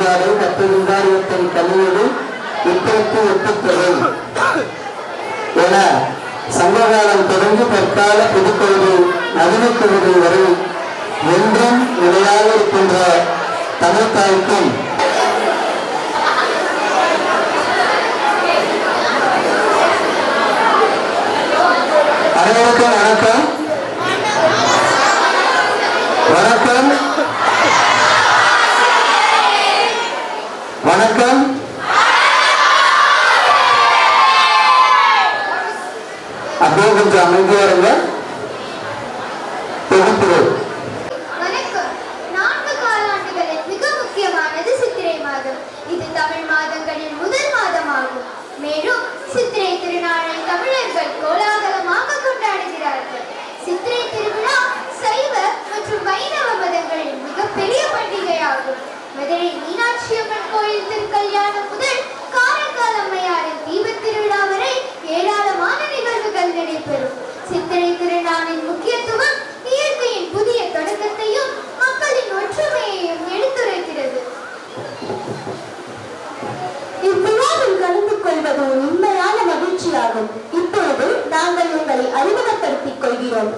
விகாரை 10 விகாரியத்தின் கல்வியது இப்போக்கு ஒப்புத்தொகை என சங்ககாலம் தொடங்கி தற்கால புதுக்கொள்கை நவீன கொள்கை வரை என்றும் நிலையாக இருக்கின்ற தமிழ்தாய்க்கும் அனைவருக்கும் வணக்கம். வணக்கம் வணக்கம். அப்படியே கொஞ்சம் அமைதியா இருங்க. தொகுப்புகள். வணக்கம். 4 காலாண்டுகளில் மிக முக்கியமானது சித்திரை மாதம். இது தமிழ் மாதங்களில் முதல் மாதமாகும். மேலும் சித்திரை திருநாளை தமிழர்கள் கோலாகலமாக கொண்டாடுகிறார்கள். சித்திரை திருவிழா சைவ மற்றும் வைணவ மதங்களின் மிகப்பெரிய பண்டிகையாகும். மதுரை மீனாட்சி அம்மன் கோயில் திருக்கல்யாணம் முதல் காரைக்கால் அம்மையாரின் தீபத் திருவிழா வரை ஏராளமான நிகழ்வுகள் நடைபெறும். சித்திரை திருநாளின் முக்கியத்துவம் இயற்கையின் புதிய தொடக்கத்தையும் மக்களின் ஒற்றுமையையும் எடுத்துரைக்கிறது. இவ்விழாவில் கலந்து கொள்வது உண்மையான மகிழ்ச்சியாகும். இப்பொழுது நாங்கள் உங்களை அறிமுகப்படுத்திக் கொள்கிறோம்.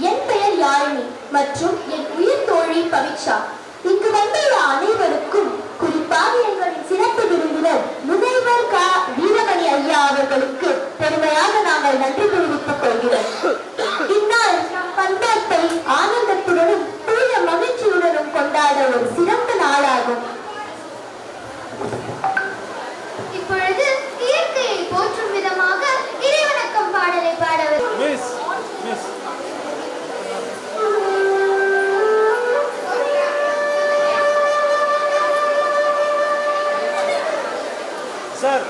என் பெயர் யாழினி மற்றும் என் உயிர் தோழி பவிக்ஷா. இங்கு வந்துள்ள அனைவருக்கும், குறிப்பாக எங்களின் சிறப்பு விருந்தினர் முனைவர் க. வீரமணி ஐயா அவர்களுக்கு பெருமையாக நாங்கள் நன்றி தெரிவித்துக் கொள்கிறோம். இந்நாள் பண்பாட்டை ஆனந்தத்துடனும் தூய மகிழ்ச்சியுடனும் கொண்டாட ஒரு சிறந்த நாளாகும். இப்பொழுது இயற்கையை போற்றும் விதமாக இறைவணக்கம் பாடலை பாடவர். சார்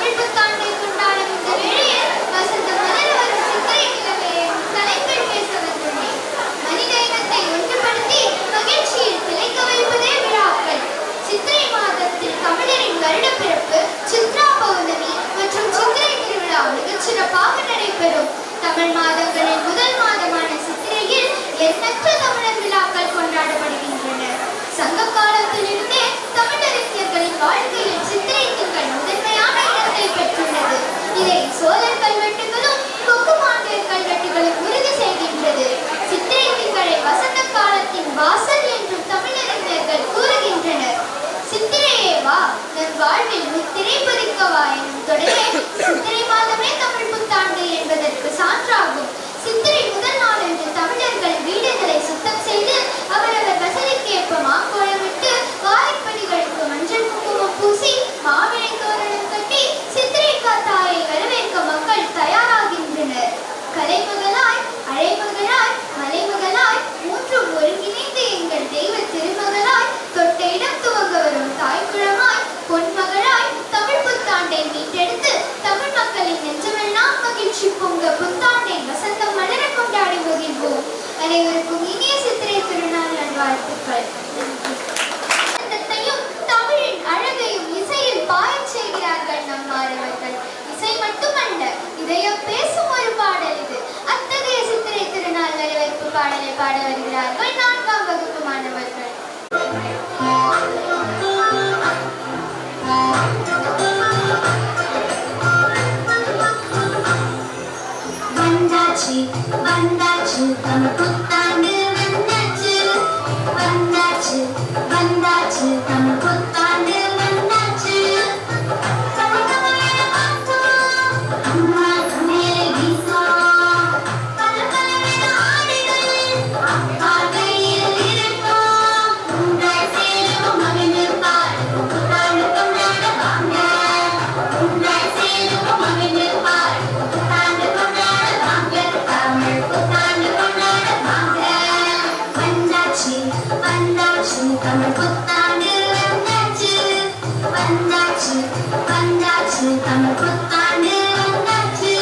தமிழ் புத்தாண்டை கொண்டாடும் இந்த வேளையில் வசந்த மலர வரும் சித்திரை நிலவே தலைப்பில் பேச வந்துள்ளேன். மனித இனத்தை ஒன்றுபடுத்தி மகிழ்ச்சியில் திளைக்க வைப்பதே விழாக்கள். சித்திரை மாதத்தில் தமிழரின் வருடப்பிறப்பு, சித்ரா பௌர்ணமி மற்றும் சித்திரை திருவிழா மிகச் சிறப்பாக நடைபெறும். தமிழ் மாதங்களின் முதல் மாதமான சித்திரையில் எண்ணற்ற தமிழர் விழாக்கள் கொண்டாடப்படுகின்றன. சங்க காலத்திலிருந்தே தமிழறிஞர்களின் வாழ்க்கையில் சித்திரை திங்கள் முதன்மையான இடத்தை பெற்றுள்ளது. இதை சோழர் கல்வெட்டுகளும் கொங்கு மாண்டியர் கல்வெட்டுகளும் உறுதி செய்கின்றது. சித்திரை திங்களை வசந்த காலத்தின் வாசல் என்றும் தமிழறிஞர்கள் கூறுகின்றனர். சித்திரையே வா நம் வாழ்வில் முத்திரை பதிக்கவா எனும் தொடரே சித்திரை மாதமே தமிழ் புத்தாண்டு என்பதற்கு சான்றாகும். சித்திரை முதல் நாள் என்று தமிழர்கள் வீடுகளை சுத்தம் செய்து அவரவர் வசதிக்கேற்ப மாக்கோலமிட்டு வாழைப்படிகளுக்கு மஞ்சள் குங்குமம் பூசி மாவிளை தோரணம் கட்டி சித்திரை காத்தாயை வரவேற்க மக்கள் தயாராகின்றனர். கலைமகளாய், அழைமகளாய், மலைமகளாய் மூன்றும் ஒருங்கிணைந்து எங்கள் தெய்வ திருமகளாய் தொட்ட இடம் துவங்க வரும் தாய்க்குளமாய் பொன்மகளாய் தமிழ் புத்தாண்டை மீட்டெடுத்து தமிழ் மக்களின் நெஞ்சமெல்லாம் மகிழ்ச்சி பொங்க புத்தாண்டை வசந்தம் மலர கொண்டாடி மகிழ்வோம். அனைவருக்கும் இனிய சித்திரை திருநாள் நல்வாழ்த்துக்கள். தமிழின் அழகையும் இசையில் பாயச் செய்கிறார்கள் நம் மாணவர்கள். இசை மட்டுமல்ல, இதயம் பேசும் ஒரு பாடல் இது. அத்தகைய சித்திரை திருநாள் வரவேற்பு பாடலை பாட வருகிறார்கள் 4ஆம் வகுப்பு மாணவர்கள். வந்தாச்சு வந்தாச்சு தமிழ் புத்தாண்டு வந்தாச்சு, வந்தாச்சு வந்தாச்சு தமிழ் புத்தாண்டு வந்தாச்சு. அம்மா சமையலை வீசும், பல பலவித ஆடைகள் அப்பா கையில் இருக்கும். உங்கள் சேரும் மகிழ்ந்து பாருங்கள் புத்தாண்டு கொண்டாட வாங்க, உங்கள் சேரும் மகிழ்ந்து பாருங்கள் புத்தாண்டு கொண்டாட வாங்க, தமிழ் புத்தாண்டு கொண்டாட வாங்க. வந்தாச்சு வந்தாச்சு தமிழ் புத்தாண்டு வந்தாச்சு, வந்தாச்சு வந்தாச்சு தமிழ் புத்தாண்டு வந்தாச்சு.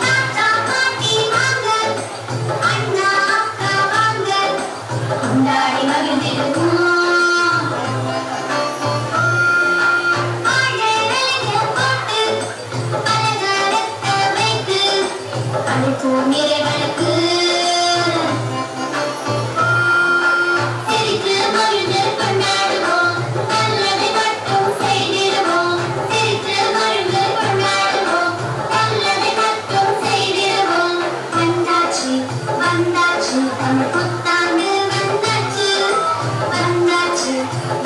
தாத்தா பாட்டி வாங்க, அண்ணா அக்கா வாங்க, கொண்டாடி மகிழ்ந்திருக்கும். நிறைகளுக்கு சிரித்து மகிழ்ந்து கொண்டாடுவோம், நல்லதை மட்டும் செய்திடுவோம். சிரித்து மகிழ்ந்து கொண்டாடுவோம், நல்லதை மட்டும் செய்திடுவோம். வந்தாச்சு வந்தாச்சு தமிழ் புத்தாண்டு வந்தாச்சு, வந்தாச்சு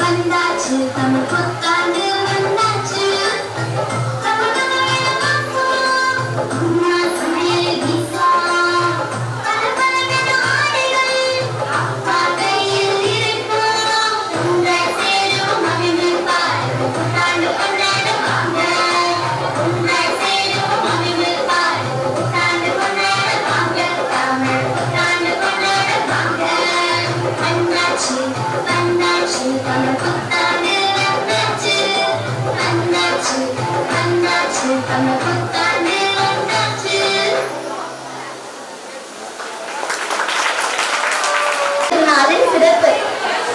வந்தாச்சு தமிழ் புத்தாண்டு வந்தாச்சு. அம்மா சமையலை வீசும், பல பலவித ஆடைகள் அப்பா கையில் இருக்கும். உங்கள் சேரும் மகிழ்ந்து பாருங்கள் புத்தாண்டு கொண்டாட வாங்க, உங்கள் சேரும் மகிழ்ந்து பாருங்கள் புத்தாண்டு கொண்டாட வாங்க, தமிழ் புத்தாண்டு கொண்டாட வாங்க. வந்தாச்சு வந்தாச்சு தமிழ் புத்தாண்டு வந்தாச்சு, வந்தாச்சு வந்தாச்சு தமிழ் புத்தாண்டு வந்தாச்சு. திருநாளின் சிறப்பு.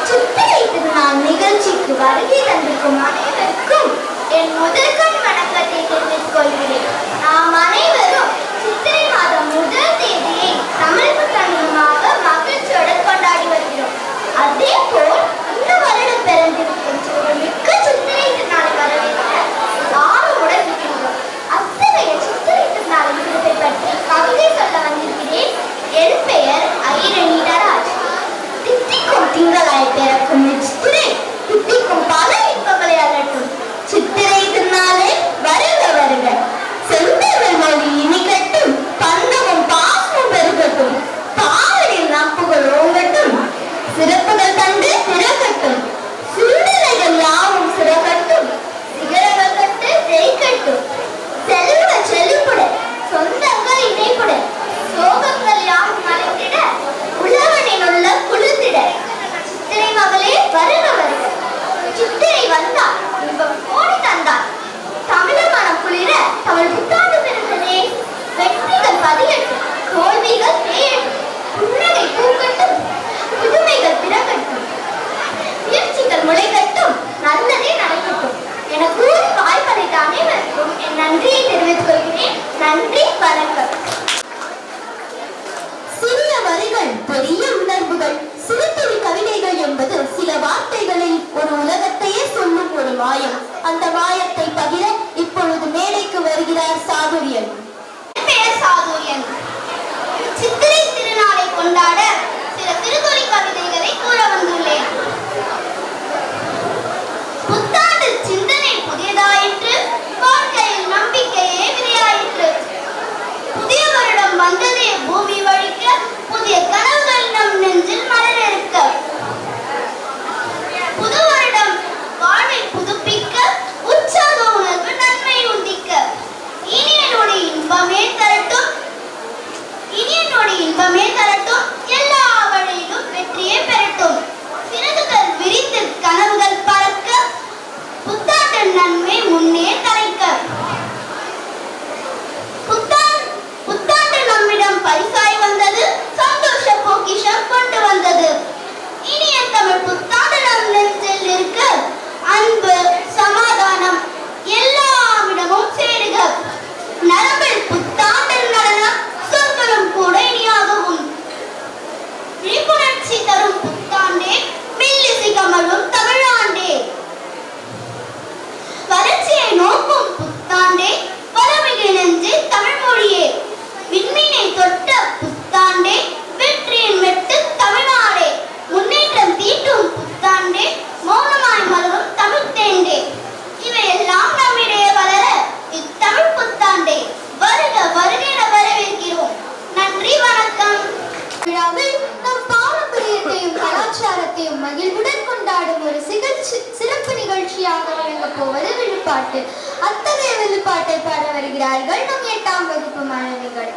சித்திரை திருநாள் நிகழ்ச்சிக்கு வருகை தந்திருக்கும் அனைவருக்கும் என் முதற்கண் வணக்கத்தை தெரிவித்துக் கொள்கிறேன். நாம் அனைவரும் சித்திரை மாதம் முதல் தேதியை தமிழ் புத்தாண்டமாக மகிழ்ச்சியுடன் கொண்டாடி வருகிறோம். அதே போல் இந்த வருடம் பிறந்திருக்கும் மிக்க சித்திரை திருநாளை வரவேற்க ஆர்வமுடன் இருக்கின்றோம். அத்தகைய சித்திரை திருநாளின் சிறப்பை பற்றி கவிதை சொல்ல வந்திருக்கிறேன். என் பெயர் ஐரணி நடராஜ். தித்திக்கும் திங்களாய் பிறக்கும் சித்திரை தித்திக்கும் பல இன்பங்களை அகற்றும். சித்திரை திருநாளே சாதுரியன். சித்திரை திருநாளை கொண்டாட சில திருக்குறளை கவிதைகளை கூற வந்துள்ளேன். புத்தாண்டு சிந்தனை புதியதாயிற்று, வாழ்க்கையில் நம்பிக்கையே விதையாயிற்று. புதிய வருடம் வந்ததே பூமி வழிக்க, புதிய கனவுகள் நம் நெஞ்சில் மலர்க்க. புது வருடம் வாழ்வை புதுப்பிக்க, உற்சாக உணர்வு நன்மை உந்திக்க. இனிய நொடி இன்பமே தரட்டும், எல்லா வழியிலும் வெற்றியே பெறட்டும். சிறகுகள் விரித்து கனவுகள் பறக்க, புத்தாண்டு நன்மை முன்னே தலைக்க. புத்தாண்டு நம்மிடம் பரிசாய் வந்தது, சந்தோஷ பொக்கிஷம் கொண்டு வந்தது. இனிய தமிழ் புத்தாண்டு நம் நெஞ்சில் இருக்க, அன்பு சமாதானம் எல்லாமிடமும் சேருக. நரம்பில் புத்தாண்டு நடனம், சொற்களும் கூட இனியாகவும். விழிப்புணர்ச்சி தரும் புத்தாண்டே, மெல்லிசை கமழும் தமிழாண்டே. வளர்ச்சியை நோக்கும் புத்தாண்டே, வளமிகு நெஞ்சு தமிழ் மொழியே. விண்மீனை தொட்ட புத்தாண்டே, வெற்றியின் வெட்டு தமிழ்நாடே. முன்னேற்றம் தீட்டும் புத்தாண்டே, மௌனமாய் மலரும் தமிழ் தேண்டே. இவையெல்லாம் நம்மிடையே வளர இத்தமிழ் புத்தாண்டே வருக வருக என வரவேற்கிறோம். நன்றி, வணக்கம். விழாவில் நம் பாரம்பரியத்தையும் கலாச்சாரத்தையும் மகிழ்வுடன் கொண்டாடும் ஒரு சிறப்பு நிகழ்ச்சியாக வழங்கப் போவது விழுப்பாட்டு. அத்தகைய விழுப்பாட்டை பாட வருகிறார்கள் நம் 8ஆம் வகுப்பு மாணவிகள்.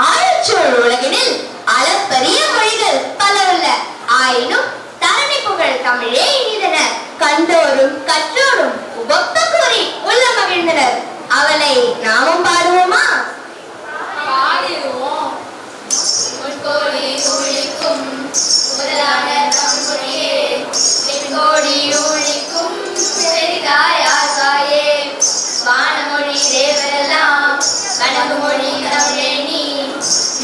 ஆழச்சோழ் உலகினில் அளப்பரிய மொழிகள் பல உள்ள, ஆயினும் தரணி புகழ் தமிழே இனிதன. கண்டோரும் கற்றோரும் உபக்க கூறி உள்ள மகிழ்ந்தனர். அவளை நாமும் பாடுவோமா? பாடுவோம். முன்கோடி ஒழிக்கும் முதலான நம்முடைய தென்கோடி ஒழிக்கும் பெரிதாயாயே. வானமொழி தேவரெல்லாம் கனவுமொழி தமிழேனி,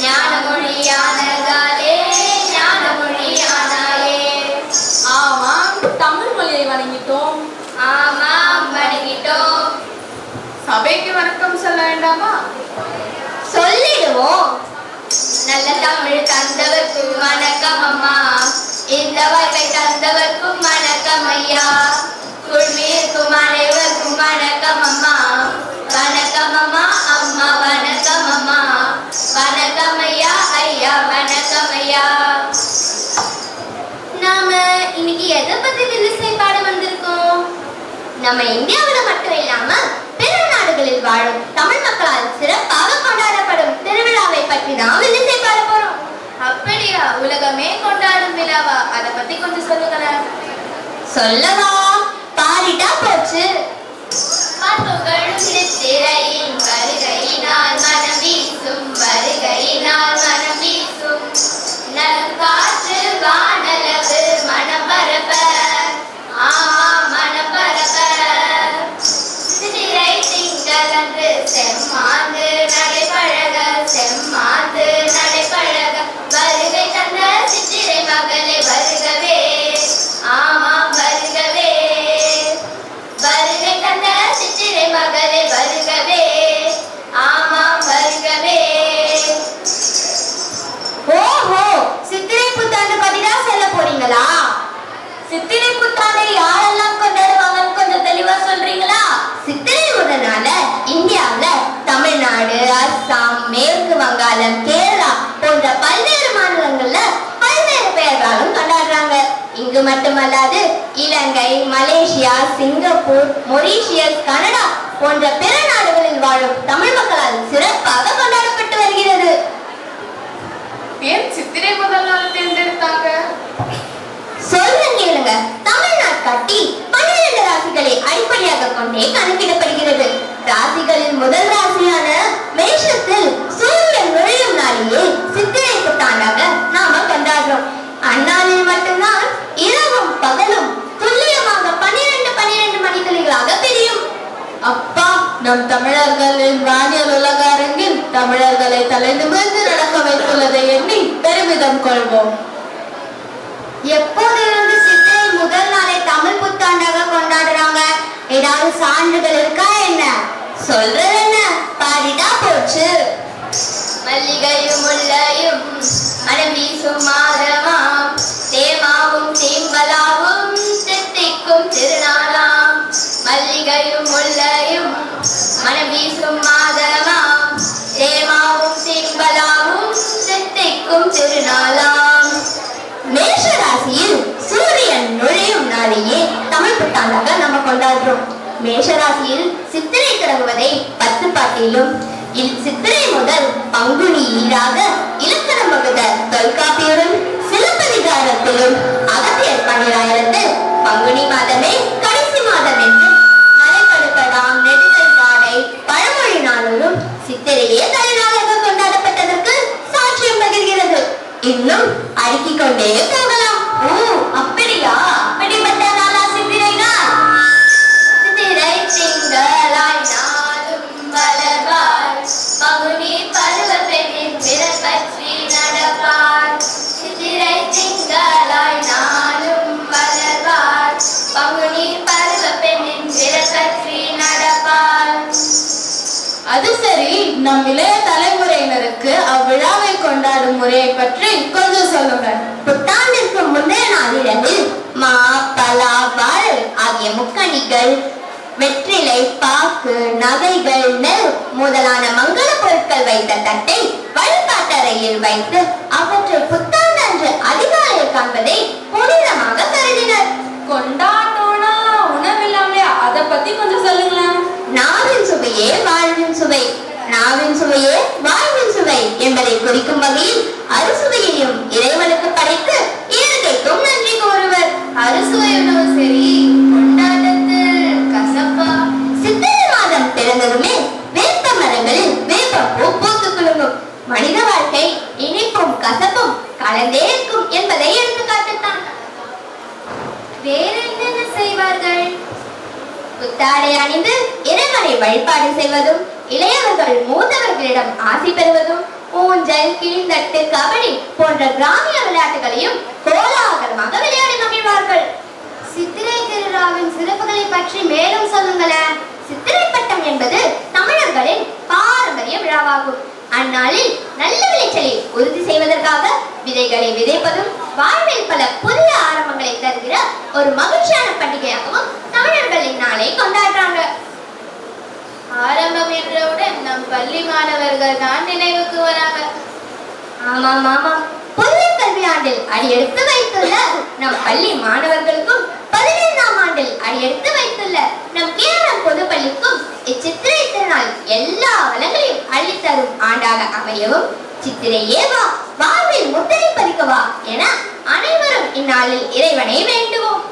ஞானமொழியானதாலே ஞானமொழியானாயே. ஆமாம், தமிழ் மொழியை வணங்கிட்டோம். ஆமாம், வணங்கிட்டோம். சபைக்கு வணக்கம் சொல்ல வேண்டாமா? சொல்லிடுவோம். நல்ல தமிழ் தந்தவர்க்கும் வணக்கம் அம்மா, இந்த வாய்ப்பை தந்தவர்க்கும் வணக்கம் ஐயா. குழுமியிருக்கும் அனைவருக்கும் வணக்கம் அம்மா, வணக்கம் அம்மா, அம்மா வணக்கம் அம்மா, வணக்கம் ஐயா, ஐயா வணக்கம் ஐயா. நாம இன்னைக்கு எதை பத்தி வில்லிசை பாட வந்திருக்கோம்? நம்ம இந்தியாவில் மட்டும் இல்லாம பிற நாடுகளில் வாழும் தமிழ் மக்களால் சிறப்பாக கொண்டாடப்படும் திருவிழாவை பற்றி தான் வில்லிசை பாட போறோம். அப்படியா? உலகமே கொண்டாடும் விழாவா? அதை பத்தி கொஞ்சம் சொல்லுங்களேன். சொல்லவா? பாடிட்டா போச்சு. சித்திரையின் வருகையினால் மனம் வீசும், வருகையினால் மனம் வீசும், நலம் காற்று வானளவு மனம் பரப்ப, மனம் பரப்ப. சித்திரை திங்களன்று செம்மாந்து நடைபழக, செம்மாந்து நடைபழக, வருகை தந்த சித்திரை மகளே வருகவே, ஆமாம் வருகவே. வருகை தந்த சித்திரை மகளே வருகவே, ஆமாம் வருகவே. ஓஹோ, சித்திரை புத்தாண்டு பத்தி தான் சொல்ல போறீங்களா? சித்திரை புத்தாண்டை யாரெல்லாம் கொண்டாடுவாங்கன்னு கொஞ்சம் தெளிவா சொல்றீங்களா? சித்திரை முதனால இந்தியாவுல தமிழ்நாடு, அஸ்ஸாம், மேற்கு வங்காளம், கேரளா போன்ற பல்வேறு மாநிலங்கள்ல பல்வேறு பெயர்களாலும் கொண்டாடுறாங்க. இங்கு மட்டுமல்லாது இலங்கை, மலேசியா, சிங்கப்பூர், மொரீஷியஸ், கனடா போன்ற பிற நாடுகளில் வாழும் தமிழ் மக்களால் சிறப்பாக கொண்டாடப்பட்டு வருகிறது. ஏன் சித்திரை முதல் நாள் தேர்ந்தெடுத்தாங்க? சொல்றேன் கேளுங்க. தமிழ்நாடு கட்டி 12 ராசிகளை அடிப்படையாக கொண்டே கணக்கிடப்படுகிறது. ராசிகளில் முதல் ராசியான மேஷத்தில் சூரியன் நுழையும் நாளையே சித்திரை புத்தாண்டாக நாம கொண்டாடுறோம். அந்நாளில் மட்டும்தான் இரவும் பகலும் துல்லியமாக 12 மணித்துளிகளாக பிரியும். அப்பா, நம் தமிழ தமிழர்களின் வானியல் உலக அரங்கில் தமிழர்களை தலை நிமிர்ந்து நடக்க வைத்துள்ளதை எண்ணி பெருமிதம் கொள்வோம். எப்போதிலிருந்து சித்திரை முதல் நாளை தமிழ் புத்தாண்டாக கொண்டாடுறாங்க? ஏதாவது சான்றுகள் இருக்கா என்ன? சொல்றது என்ன, பாடிதான் போச்சு. மல்லிகையும் முல்லையும் மனம் வீசும் மாதமாம், தேமாவும் தீம்பலாவும் தித்திக்கும் திருநாளாம். மல்லிகையும் முல்லையும் மனம் வீசும் மாதமாம், தேமாவும் தீம்பலாவும் தித்திக்கும் திருநாளாம். மேஷ ராசியில் சூரியன் நுழையும் நாளையே தமிழ் புத்தாண்டாக நம்ம கொண்டாடுறோம். மேஷ ராசியில் சித்திரை தொடங்குவதை 10 பாட்டிலும், சித்திரை முதல் பங்குனி ஈராக இலக்கணம் வகுத தொல்காப்பியரும் சிலப்பதிகாரத்திலும் அகத்தியர் 1200 பங்குனி மாதமே கடைசி மாதம் என்று மலைப்படுப்பதாம் நெடுதல் பாடை பழமொழி நாளும் சித்திரையே தலைநாளாக கொண்டாடப்பட்டதற்கு சாட்சியம் பகிர்கிறது. இன்னும் அடுக்கிக் கொண்டே போகலாம். ஓ அப்படியா? அப்படிப்பட்ட நாளா சித்திரை நாள்? சித்திரை திங்களாய் நாளும் வளர்வார், பங்குனி பருவ பெண்ணின் விரல் பற்றி நடப்பார். சித்திரை திங்களாய் நாளும் வளர்வார், பங்குனி பருவ பெண்ணின் விரல் பற்றி நடப்பார். அது சரி, நம் இளைய தலைமுறையினருக்கு அவ்விழாவை கொண்டாடும் முறையை பற்றி கொஞ்சம் சொல்லுங்க. புத்தாண்டிற்கு முந்தைய நாளிரவில் மா, பலா, வாழை ஆகிய முக்கணிகள், வெற்றிலை, பாக்கு, நகைகள், நெல் முதலான மங்கள பொருட்கள் வைத்த தட்டை வழிபாட்டறையில் வைத்து அவற்றை புத்தாண்டு அன்று அதிகாலையில் காண்பதை புனிதமாக கருதினர். கொண்டாட்டோனா உணவில்லாமலே, அதை பத்தி கொஞ்சம் சொல்லுங்களேன். நாவின் சுவையே வாழ்வின் சுவை, நாவின் சுவையே வாழ்வின் சுவை என்பதை குறிக்கும் வகையில் அறுசுவையையும் இறைவனுக்கு படைத்து இயற்கைக்கும் நன்றி கூறுவர். அறுசுவை உணவு சரி, கொண்டாட்டத்தில் கசப்பா? சித்திரை மாதம் பிறந்ததுமே வேப்ப மரங்களில் வேப்பப்பூ பூத்து குலுங்கும். மனித வாழ்க்கை இனிப்பும் கசப்பும் கலந்தே இருக்கும் என்பதை எடுத்துக்காட்டுத்தான். வேற என்னென்ன செய்வார்கள்? புத்தாடை அணிந்து இறைவனை வழிபாடு செய்வதும், இளையவர்கள் மூத்தவர்களிடம் ஆசி பெறுவதும், ஊஞ்சல், கிளிந்தட்டு, கபடி போன்ற கிராமிய விளையாட்டுகளையும் கோலாகலமாக விளையாடி மகிழ்வார்கள். சித்திரை திருவிழாவின் சிறப்புகளை பற்றி மேலும் சொல்லுங்களேன். சித்திரை பட்டம் என்பது தமிழர்களின் பாரம்பரிய விழாவாகும். அந்நாளில் நல்ல விளைச்சலை உறுதி செய்வதற்காக விதைகளை விதைப்பதும், வாழ்வில் பல புதிய ஆரம்பங்களை தருகிற ஒரு மகிழ்ச்சியான பண்டிகையாகவும் தமிழர்கள் இந்நாளை கொண்டாடுறாங்க. ஆரம்பம் என்றவுடன் நம் பள்ளி மாணவர்கள் தான் நினைவுக்கு வராங்க. ஆமாம் ஆமாம், புதிய கல்வியாண்டில் அடியெடுத்து வைத்துள்ள நம் பள்ளி மாணவர்களுக்கும் 15ஆம் ஆண்டில் அடியெடுத்து வைத்துள்ள நம் கேரளம் பொதுப்பள்ளிக்கும் இச்சித்திரை திருநாள் எல்லா வளங்களையும் அள்ளித்தரும் ஆண்டாக அமையவும், சித்திரையே வா, வாழ்வில் முத்திரை பதிக்கவா என அனைவரும் இந்நாளில் இறைவனை வேண்டுவோம்.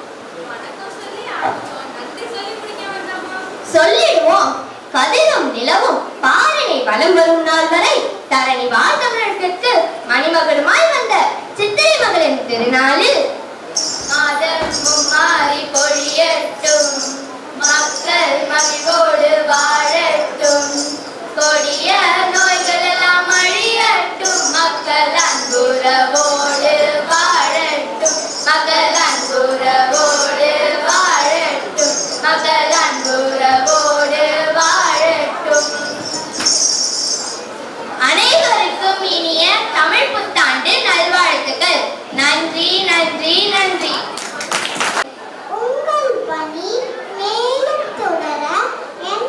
சொல்லிடுவோம். கதிரும் நிலவும் பாரணை வலம் வரும் நாள் வரை தரணி வாழ் தமிழகத்திற்கு மணிமகளுமாய் வந்த சித்திரை மகளின் திருநாளில் மாதமும் மாறி பொழியட்டும், மக்கள் மகிழ்வோடு வாழட்டும், கொடிய நோய்கள் எல்லாம் அழியட்டும், மக்கள் அன்புறவோடு வாழட்டும், மக்கள் அன்புறவோடு வாழட்டும், மக்கள் அன்புறவோடு வாழட்டும். அனைவருக்கும் இனிய தமிழ் புத்தாண்டு நல்வாழ்த்துக்கள். நன்றி நன்றி நன்றி. உங்கள் பணி மேலும் தொடர என்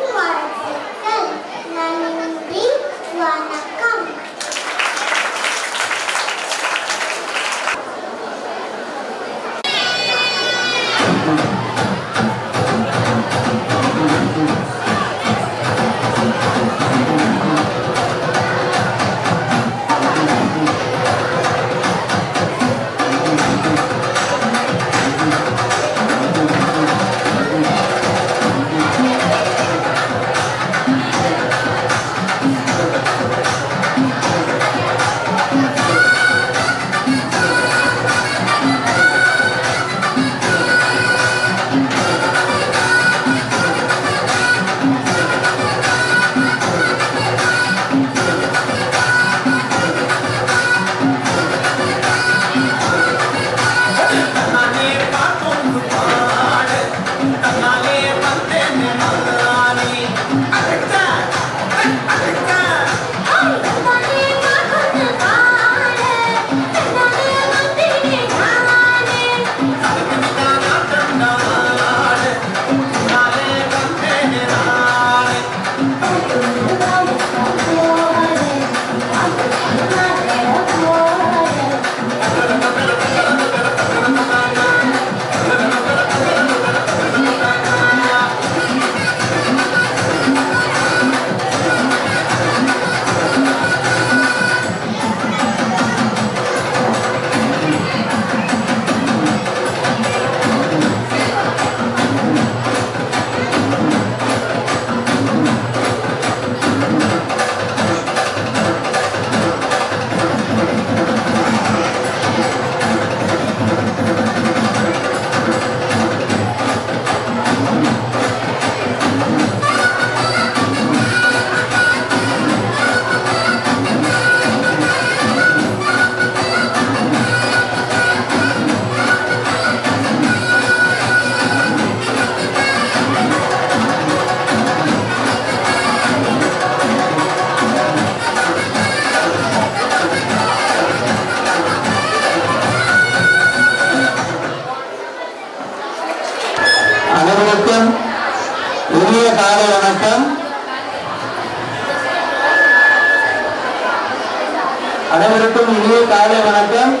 அனைவருக்கும் இனிய காலை வணக்கம்.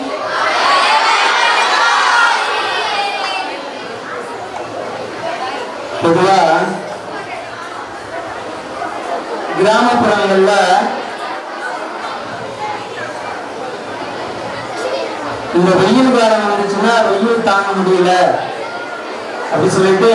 பொதுவா கிராமப்புறங்கள்ல இந்த வெயில் காலம் வந்துச்சுன்னா வெயில் தாங்க முடியல அப்படி சொல்லிட்டு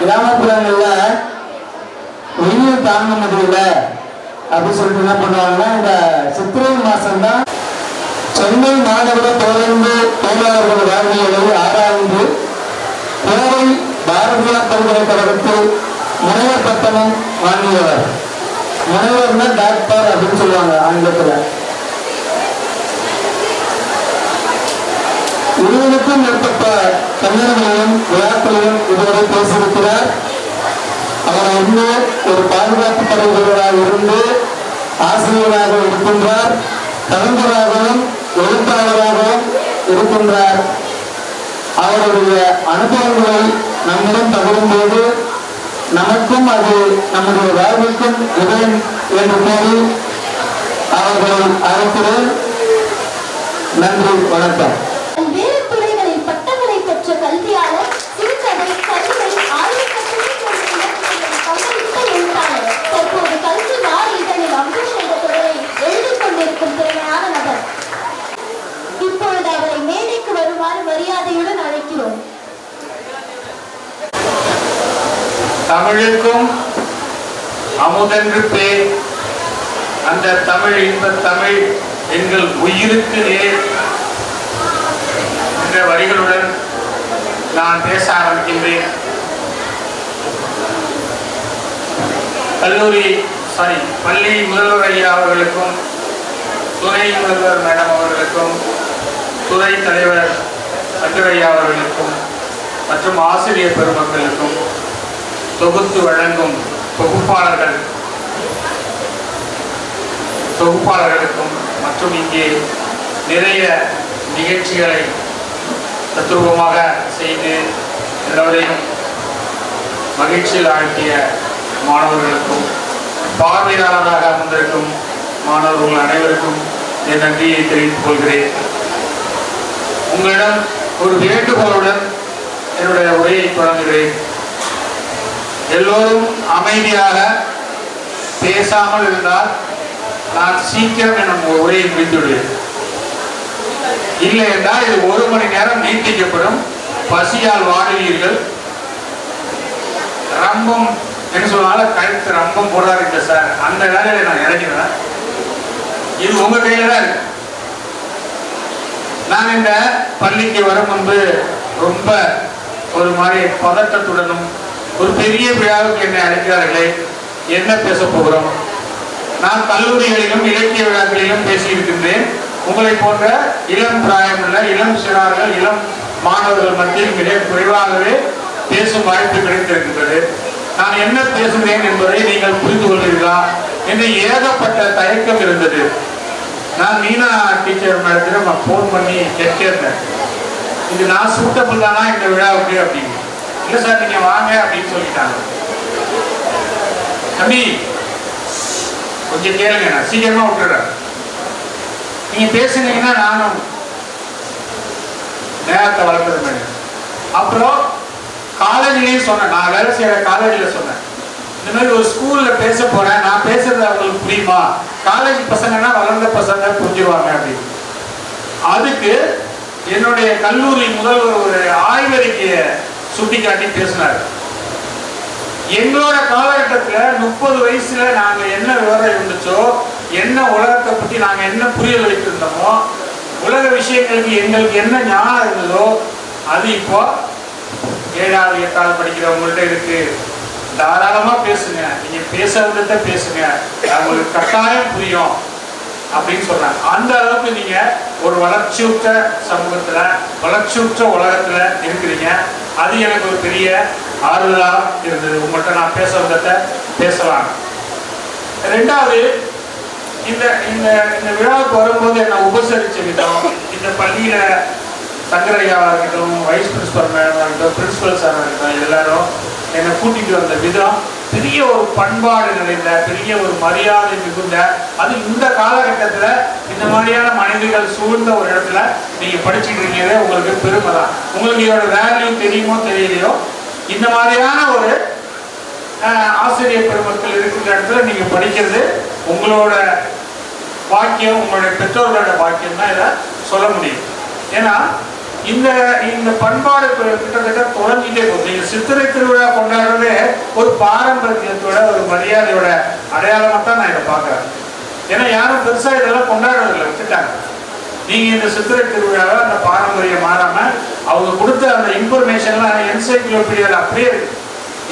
கிராமப்புறங்கள்ல வெயில் தாங்க முடியல அப்படி சொல்லிட்டு என்ன பண்ணுவாங்கன்னா இந்த சித்திரை மாசம் தான் சென்னை மாநகர பேருந்து தொழிலாளர்கள் வாழ்வியலை ஆராய்ந்து கோவை பாரதியார் பல்கலைக்கழகத்தில் முனைவர் பட்டமும் வாங்கியவர். முனைவர்னா டாக்டர் அப்படின்னு சொல்லுவாங்க ஆங்கிலத்துல. 20க்கும் மேற்பட்ட கல்யாணங்களையும் விழாக்களையும் இதுவரை பேசியிருக்கிறார். அவர் வந்து ஒரு பாதுகாப்பு படை வீரராக இருந்து ஆசிரியராக இருக்கின்றார், கலைஞராகவும் எழுத்தாளராகவும் இருக்கின்றார். அவருடைய அனுபவங்களை நம்மிடம் பகிரும்போது நமக்கும் அது நம்முடைய வாழ்வுக்கும் உதவும் என்று கூறி அவர்களை அழைக்கிறேன். நன்றி, வணக்கம். பல்வேறு துறைகளில் பட்டங்களை பெற்ற கல்வியாளர், சிறுகதை, கவிதை, ஆய்வுக்கட்டுரை போன்ற இலக்கியங்களில் பங்களித்த எழுத்தாளர், தற்போது கல்வி நாள் இதழில் அம்புஷ் என்ற தொடரை எழுதிக் கொண்டிருக்கும் திறமையான நபர். இப்பொழுது அவரை மேடைக்கு வருமாறு மரியாதையுடன் அழைக்கிறோம். தமிழுக்கும் அமுதென்று பேர், அந்த தமிழ் இன்ப தமிழ் எங்கள் உயிருக்கு நேர் என்ற வரிகளுடன் நான் பேச ஆரம்பிக்கின்றேன். பள்ளி முதல்வர் ஐயா அவர்களுக்கும், துணை முதல்வர் மேடம் அவர்களுக்கும், துறை தலைவர் அக்கரையா அவர்களுக்கும் மற்றும் ஆசிரியர் பெருமக்களுக்கும், தொகுத்து வழங்கும் தொகுப்பாளர்களுக்கும் மற்றும் இங்கே நிறைய நிகழ்ச்சிகளை தத்ரூபமாக செய்து எல்லோரையும் மகிழ்ச்சியில் ஆழ்த்திய மாணவர்களுக்கும், பார்வையாளராக அமர்ந்திருக்கும் மாணவர்கள் அனைவருக்கும் என் நன்றியை தெரிவித்துக் கொள்கிறேன். உங்களிடம் ஒரு வேண்டுகோளுடன் என்னுடைய உரையை தொடங்குகிறேன். எல்லோரும் அமைதியாக பேசாமல் இருந்தால் நான் சீக்கிரம் என் உரையை முடித்துவிடுவேன். இல்லை என்றால் இது 1 மணி நேரம் நீட்டிக்கப்படும். பசியால் வாடுவீர்கள். ரம்பம் என்ன சொன்னாலும் கழுத்து ரம்பம் போடாதீங்க சார், அந்த வேலையில நான் இறங்கினேன். இது உங்க கையில தான் இருக்கு. நான் இந்த பள்ளிக்கு வரும் முன்பு ரொம்ப ஒரு மாதிரி பதட்டத்துடனும், ஒரு பெரிய விழாவுக்கு என்னை அழைக்கிறார்களே, என்ன பேச போகிறோம்? நான் கல்லூரிகளிலும் இலக்கிய விழாக்களிலும் பேசியிருக்கின்றேன். உங்களை போன்ற இளம் பிராயமுள்ள இளம் சிறார்கள், இளம் மாணவர்கள் மத்தியில் மிக குறைவாகவே பேசும் வாய்ப்பு கிடைத்திருக்கின்றது. நான் என்ன பேசுகிறேன் என்பதை நீங்கள் புரிந்து கொள்வீர்களா என்று ஏகப்பட்ட தயக்கம் இருந்தது. நான் மீனா டீச்சர் மேடத்திடம் ஃபோன் பண்ணி கேட்டிருந்தேன், இது நான் சூட்டபிள் தானா இந்த விழாவுக்கு அப்படின்னு. இல்லை சார், நீங்க வாங்க அப்படின்னு சொல்லிட்டாங்க. தம்பி கொஞ்சம் கேளுங்க, நான் சீக்கிரமா விட்டுறேன். நீங்க பேசுனீங்கன்னா நானும் நேரத்தை வளர்த்துருந்தேன். அப்புறம் காலேஜ்லயும் சொன்னேன், நான் வேலை செய்யற காலேஜில் சொன்னேன், இந்த மாதிரி ஒரு ஸ்கூல்ல பேச போறேன், நான் பேசுறது அவங்களுக்கு புரியுமா? காலேஜ் பசங்கன்னா வளர்ந்த பசங்க புரிஞ்சுவாங்க அப்படின்னு. அதுக்கு என்னுடைய கல்லூரி முதல்வர் ஒரு ஆய்வறிக்கையை சுட்டி காட்டி பேசினார். எங்களோட காலகட்டத்தில் 30 வயசுல நாங்க என்ன விவரம் இருந்துச்சோ, என்ன உலகத்தை பத்தி நாங்க என்ன புரியல் வைத்திருந்தோமோ, உலக விஷயங்களுக்கு எங்களுக்கு என்ன ஞானம் இருந்ததோ, அது இப்போ 7வது 8வது படிக்கிறவங்கள்ட்ட இருக்கு. தாராளமா பேசுங்க, நீங்க பேச விதத்தை பேசுங்க, அவங்களுக்கு கட்டாயம் புரியும் அப்படின்னு சொல்றாங்க. அந்த அளவுக்கு நீங்க ஒரு வளர்ச்சியுற்ற சமூகத்துல, வளர்ச்சியுற்ற உலகத்துல இருக்கிறீங்க. அது எனக்கு ஒரு பெரிய ஆறுதலா இருந்தது. உங்கள்கிட்ட நான் பேச வந்தத பேசலாம். ரெண்டாவது, இந்த இந்த இந்த விழாவுக்கு வரும்போது என்னை உபசரிச்ச விதம், இந்த பள்ளியில சங்கரையாவாக இருக்கட்டும், வைஸ் பிரின்சிபல் மேடமாக இருக்கட்டும், பிரின்சிபல் சாராக இருக்கட்டும், எல்லாரும் என்னை கூட்டிகிட்டு வந்த விதம் பெரிய ஒரு பண்பாடு நிறைந்த, பெரிய ஒரு மரியாதை மிகுந்த, அது இந்த காலகட்டத்தில் இந்த மாதிரியான மனிதர்கள் சூழ்ந்த ஒரு இடத்துல நீங்கள் படிச்சுட்டு இருக்கீங்களே உங்களுக்கு பெருமை தான். உங்களுக்கு இதோட வேல்யூ தெரியுமோ தெரியலையோ, இந்த மாதிரியான ஒரு ஆசிரியர் பெருமக்கள் இருக்கிற இடத்துல நீங்கள் படிக்கிறது உங்களோட பாக்கியம், உங்களுடைய பெற்றோர்களோட பாக்கியம் தான் இதை சொல்ல முடியும். ஏன்னா இந்த இந்த பண்பாடு கிட்டத்தட்ட தொடங்கிட்டே போகுது. நீங்க சித்திரை திருவிழா கொண்டாடுறதே ஒரு பாரம்பரியத்தோட ஒரு மரியாதையோட அடையாளமாக தான் நான் இதை பார்க்குறேன். ஏன்னா யாரும் பெருசா இதெல்லாம் கொண்டாடுறதில்லை, விட்டுட்டாங்க. நீங்க இந்த சித்திரை திருவிழாவை அந்த பாரம்பரியம் மாறாம அவங்க கொடுத்த அந்த இன்ஃபர்மேஷன்லாம் என்சைக்ளோபீடியாவில் அப்படியே இருக்கு.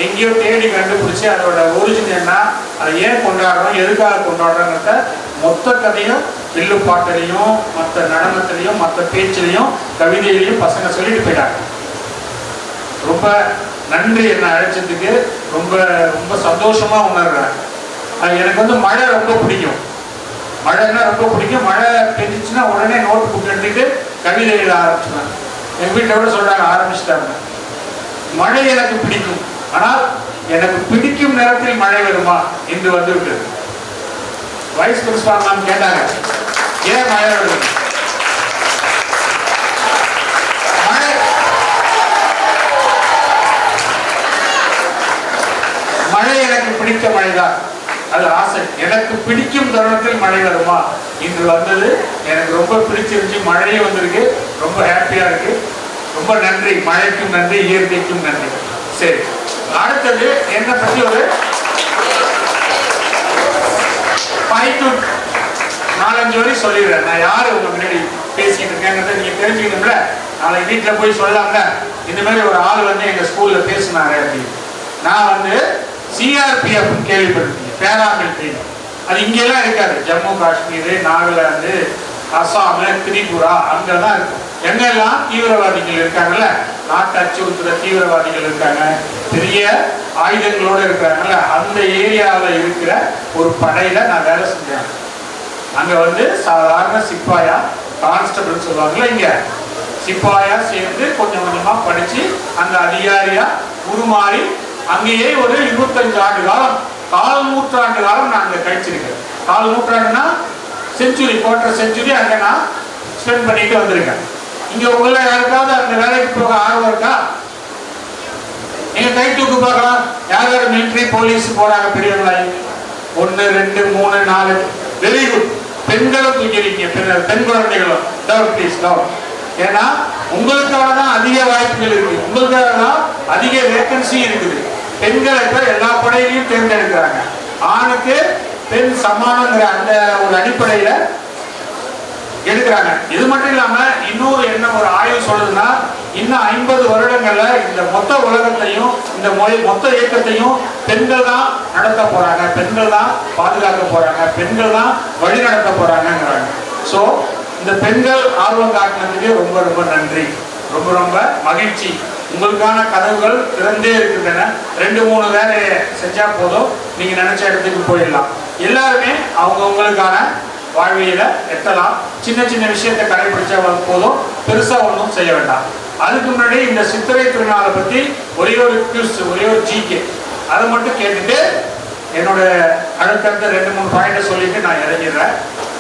எங்கேயோ தேடி கண்டுபிடிச்சி அதோட ஒரிஜின் என்ன, அதை ஏன் கொண்டாடுறோம், எதுக்காக கொண்டாடுறோங்கிறத மொத்த கதையும் வில்லு பாட்டிலையும் மற்ற நடனத்திலையும் மற்ற பேச்சிலையும் கவிதையிலையும் பசங்க சொல்லிட்டு போயிட்டாங்க. ரொம்ப நன்றி என்னை அழைச்சதுக்கு. ரொம்ப ரொம்ப சந்தோஷமா உணர்றேன். எனக்கு வந்து மழை ரொம்ப பிடிக்கும். மழைன்னா ரொம்ப பிடிக்கும். மழை பெஞ்சிச்சுன்னா உடனே நோட் புக் எடுத்துட்டு கவிதை எழுத ஆரம்பிச்சுவேன். எங்கள் வீட்டில் கூட சொல்றாங்க, ஆரம்பிச்சிட்டாங்க. மழை எனக்கு பிடிக்கும், ஆனால் எனக்கு பிடிக்கும் நேரத்தில் மழை வருமா என்று வந்து விட்டது. வைஸ் பிரின்சிபால் மேம் கேட்டாங்க, ஏன் மழை வருது? மழை எனக்கு பிடித்த மழைதான், அது ஆசை. எனக்கு பிடிக்கும் தருணத்தில் மழை வருமா இன்று வந்தது. எனக்கு ரொம்ப பிடிச்சிருந்துச்சு. மழையே வந்திருக்கு, ரொம்ப ஹாப்பியா இருக்கு. ரொம்ப நன்றி, மழைக்கும் நன்றி, இயற்கைக்கும் நன்றி. சரி, அடுத்தது என்னை பற்றி ஒரு 5 to 4 வரை சொல்லிடுறேன். நான் யாரு உங்க முன்னாடி பேசிட்டு இருக்கேங்கிறத நீங்க தெரிஞ்சுக்கணும்ல. நாளைக்கு வீட்டில் போய் சொல்லலாம்ல, இந்த மாதிரி ஒரு ஆள் வந்து எங்க ஸ்கூல்ல பேசினாரு அப்படின்னு. நான் வந்து சிஆர்பிஎஃப் கேள்விப்பட்டிருக்கீங்க, பேராமிலிட்டரி. அது இங்கெல்லாம் இருக்காது. ஜம்மு காஷ்மீர், நாகாலாந்து, அசாம், திரிபுரா அங்கெல்லாம் இருக்கும். எங்கெல்லாம் தீவிரவாதிகள் இருக்காங்கல்ல, நாட்டை அச்சுறுத்துற தீவிரவாதிகள் இருக்காங்க, பெரிய ஆயுதங்களோடு இருக்கிறாங்கல்ல, அந்த ஏரியாவில் இருக்கிற ஒரு படையில நான் வேலை செஞ்சேன். அங்க வந்து சாதாரண சிப்பாயா, கான்ஸ்டபிள் சொல்லுவாங்கல்ல, இங்க சிப்பாயா சேர்ந்து கொஞ்சம் கொஞ்சமா படிச்சு அந்த அதிகாரியா உருமாறி அங்கேயே ஒரு 25 ஆண்டு காலம், 1/4 நூற்றாண்டு காலம் நான் அங்க கழிச்சிருக்கேன். 1/4 நூற்றாண்டுனா செஞ்சுரி, குவார்டர் செஞ்சுரி அங்க நான் ஸ்பெண்ட் பண்ணிட்டு வந்திருக்கேன். இங்க உள்ள யாருக்காவது அந்த வேலைக்கு போக ஆர்வம் இருக்கா? நீங்க கை தூக்கு பார்க்கலாம். யார் யார் மிலிட்டரி, போலீஸ் போறாங்க பெரியவங்களா? 1 2 3 4. Very good. பெண்களும் தூக்கிருக்கீங்க, பெண் குழந்தைகளும். Down please, down. ஏன்னா உங்களுக்காக தான் அதிக வாய்ப்புகள் இருக்கு, உங்களுக்காக தான் அதிக வேகன்சி இருக்குது. பெண்களை இப்ப எல்லா படையிலையும் தேர்ந்தெடுக்கிறாங்க. ஆணுக்கு பெண் சமானங்கிற அந்த ஒரு அடிப்படையில எடுக்கிறாங்க. இது மட்டும் இல்லாம இன்னொரு என்ன ஒரு ஆய்வு சொல்லுதுன்னா, இன்னும் 50 வருடங்கள்ல இந்த மொத்த உலகத்தையும் இந்த மொத்த இயக்கத்தையும் பெண்கள் தான் நடத்த போறாங்க, பெண்கள் தான் பாதுகாக்க போறாங்க, பெண்கள் தான் வழி நடத்த போறாங்கிறாங்க. ஸோ இந்த பெண்கள் ஆர்வம் காட்டினதுக்கு ரொம்ப ரொம்ப நன்றி, ரொம்ப ரொம்ப மகிழ்ச்சி. உங்களுக்கான கதவுகள் திறந்தே இருக்கின்றன. 2-3 வேலையை செஞ்சா போதும், நீங்க நினைச்ச இடத்துக்கு போயிடலாம். எல்லாருமே அவங்கவுங்களுக்கான வாழ்வியல எட்டலாம். சின்ன சின்ன விஷயத்தை கடைபிடிச்சா போதும், பெருசா ஒன்றும் செய்ய வேண்டாம். அதுக்கு முன்னாடி இந்த சித்திரை திருநாளை பத்தி ஒரே ஒரு கியூஸ், ஒரே ஒரு ஜிகே அதை மட்டும் கேட்டுட்டு என்னோட அடுத்தடுத்த 2-3 பாயிண்ட சொல்லிட்டு நான் இறங்கிடுறேன்.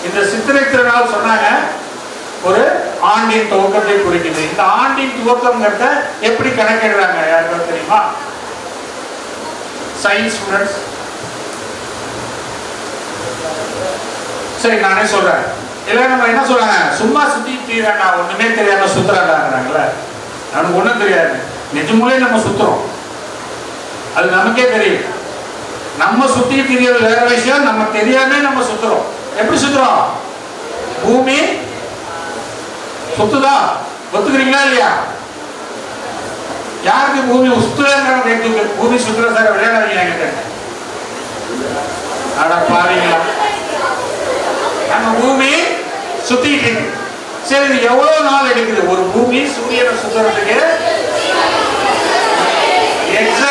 இந்த சித்திரை திருநாள் சொன்னாங்க ஒரு ஆண்டின் துவக்கத்தை குறிக்குது. இந்த ஆண்டின் துவக்கம்ங்கிறத எப்படி கணக்கிடுறாங்க யாருக்கும் தெரியுமா? Science students. சரி, நானே சொல்றேன். இல்லை நம்ம என்ன சொல்றாங்க, சும்மா சுத்தி தீராண்டா, ஒண்ணுமே தெரியாம சுத்துறாண்டாங்கிறாங்களே. நமக்கு ஒண்ணும் தெரியாது, நிஜமூலே நம்ம சுத்துறோம், அது நமக்கே தெரியும். நம்ம சுத்தி தெரியறது வேற விஷயம், நம்ம தெரியாம நம்ம சுத்துறோம். எப்படி சுத்துறோம்? பூமி சுத்துதா? ஒத்துக்கிறீங்களா இல்லையா? யாருக்கு பூமி சுத்துறதுக்கு பூமி சுத்துற சார் விளையாடாதீங்க. அட பாருங்களா, நம்ம பூமி சுத்திட்டு இருக்கு. சரி, இது எவ்வளவு நாள் எடுக்குது ஒரு பூமி சூரியனை சுத்துறதுக்கு? எக்ஸாக்ட்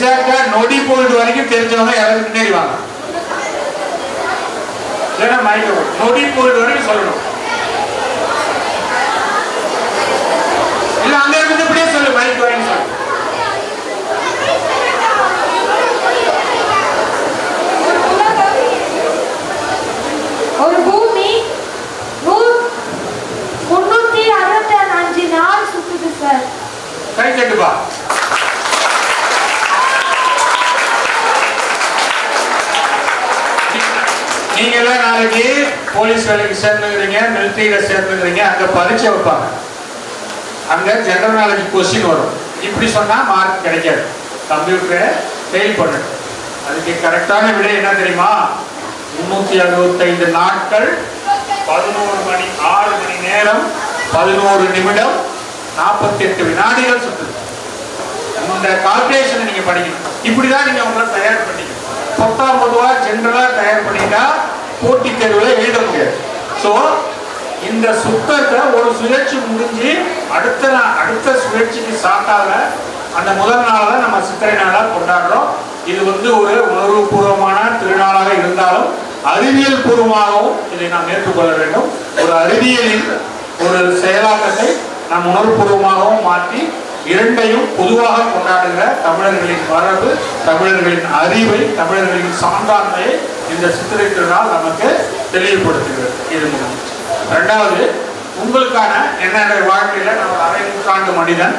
எக்ஸாக்டா நொடி பொழுது வரைக்கும் தெரிஞ்சவங்க யாரும் பின்னாடி வாங்க. இல்லைன்னா மைக்க நொடி பொழுது வரைக்கும் சொல்லணும். இல்ல அங்க இருந்து இப்படியே சொல்லு, மைக் வரைக்கும் சொல்லு. ஒரு பூமி 365 நாள் சுத்துது சார். கை தட்டுப்பா. நீங்க எல்லாம் நாளைக்கு போலீஸ் வேலைக்கு சேர்ந்துக்கிறீங்க, மிலிட்டரியில சேர்ந்துக்கிறீங்க, அங்க பரீட்சை வைப்பாங்க. அங்க ஜெனரல் நாலேஜ் கொஸ்டின் வரும். இப்படி சொன்னா மார்க் கிடைக்காது, கம்ப்யூட்டரை ஃபெயில் பண்ணணும். அதுக்கு கரெக்டான விடை என்ன தெரியுமா? 365 நாட்கள் 11 மணி 6 மணி நேரம் 11 நிமிடம் 48 வினாடிகள் சுற்றுது. இந்த கால்குலேஷனை நீங்க படிக்கணும். இப்படிதான் நீங்க உங்களை தயார் பண்ணிக்கணும். பொதுவா ஜெனரலா தயார் பண்ணிட்டா போட்டி தேர்வுல எழுத முடியாது. சோ இந்த சுத்தத்தை ஒரு சுழற்சி முடிஞ்சு அடுத்த சுழற்சிக்கு சாட்டால அந்த முதல் நாள நம்ம சித்திரை நாளா கொண்டாடுறோம். இது ஒரு உணர்வுபூர்வமான திருநாளாக இருந்தாலும் அறிவியல் பூர்வமாகவும் இதை நாம் ஏற்றுக்கொள்ள வேண்டும். ஒரு அறிவியலின் ஒரு செயலாக்கத்தை நாம் உணர்வுபூர்வமாகவும் மாற்றி இரண்டையும் பொதுவாக கொண்டாடுகிற தமிழர்களின் மரபு, தமிழர்களின் அறிவை, தமிழர்களின் சான்றாண்மையை இந்த சித்திரை திருநாள் நமக்கு தெளிவுபடுத்துகிறது. இது முடிஞ்சு. ரெண்டாவது, உங்களுக்கான என்னுடைய வாழ்க்கையில நான் ஒரு அரை நூற்றாண்டு மனிதன்,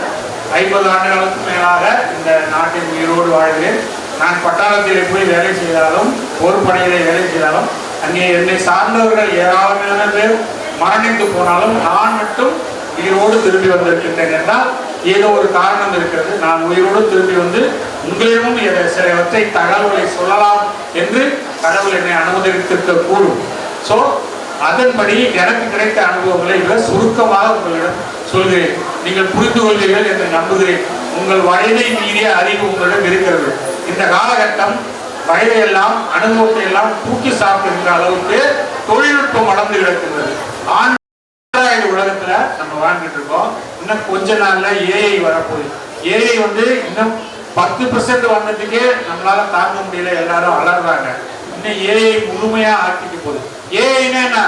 50 ஆண்டுகளுக்கு மேலாக இந்த நாட்டின் உயிரோடு வாழ்கிறேன். நான் பட்டாளத்திலே போய் வேலை செய்தாலும், போர் படையிலே வேலை செய்தாலும், அங்கே என்னை சார்ந்தவர்கள் ஏராளமான பேர் மரணித்து போனாலும் நான் மட்டும் உயிரோடு திரும்பி வந்திருக்கின்றேன் என்றால் ஏதோ ஒரு காரணம் இருக்கிறது. நான் உயிரோடு திரும்பி வந்து உங்களிடமும் சிலவற்றை தகவல்களை சொல்லலாம் என்று கடவுள் என்னை அனுமதித்திருக்க கூடும். ஸோ அதன்படி எனக்கு கிடைத்த அனுபவங்களை சுருக்கமாக உங்களிடம் சொல்கிறேன். நீங்கள் புரிந்து கொள்வீர்கள் என்று நம்புகிறேன். உங்கள் வயதை மீறிய அறிவு உங்களிடம் இருக்கிறது. இந்த காலகட்டம் வயதை எல்லாம் அனுபவத்தை எல்லாம் தூக்கி சாப்பிடுகிற அளவுக்கு தொழில்நுட்பம் வளர்ந்து கிடக்கிறது. ஆண்ட்ராய்டு உலகத்துல நம்ம வாழ்ந்துட்டு இருக்கோம். இன்னும் கொஞ்ச நாள்ல ஏஐ வரப்போகுது. ஏஐ இன்னும் 10% வந்ததுக்கே நம்மளால தாங்க முடியல, எல்லாரும் அலறாங்க. இன்னும் ஏஐ முழுமையா ஆக்கிட்டு போகுது. ஏஐனா என்ன?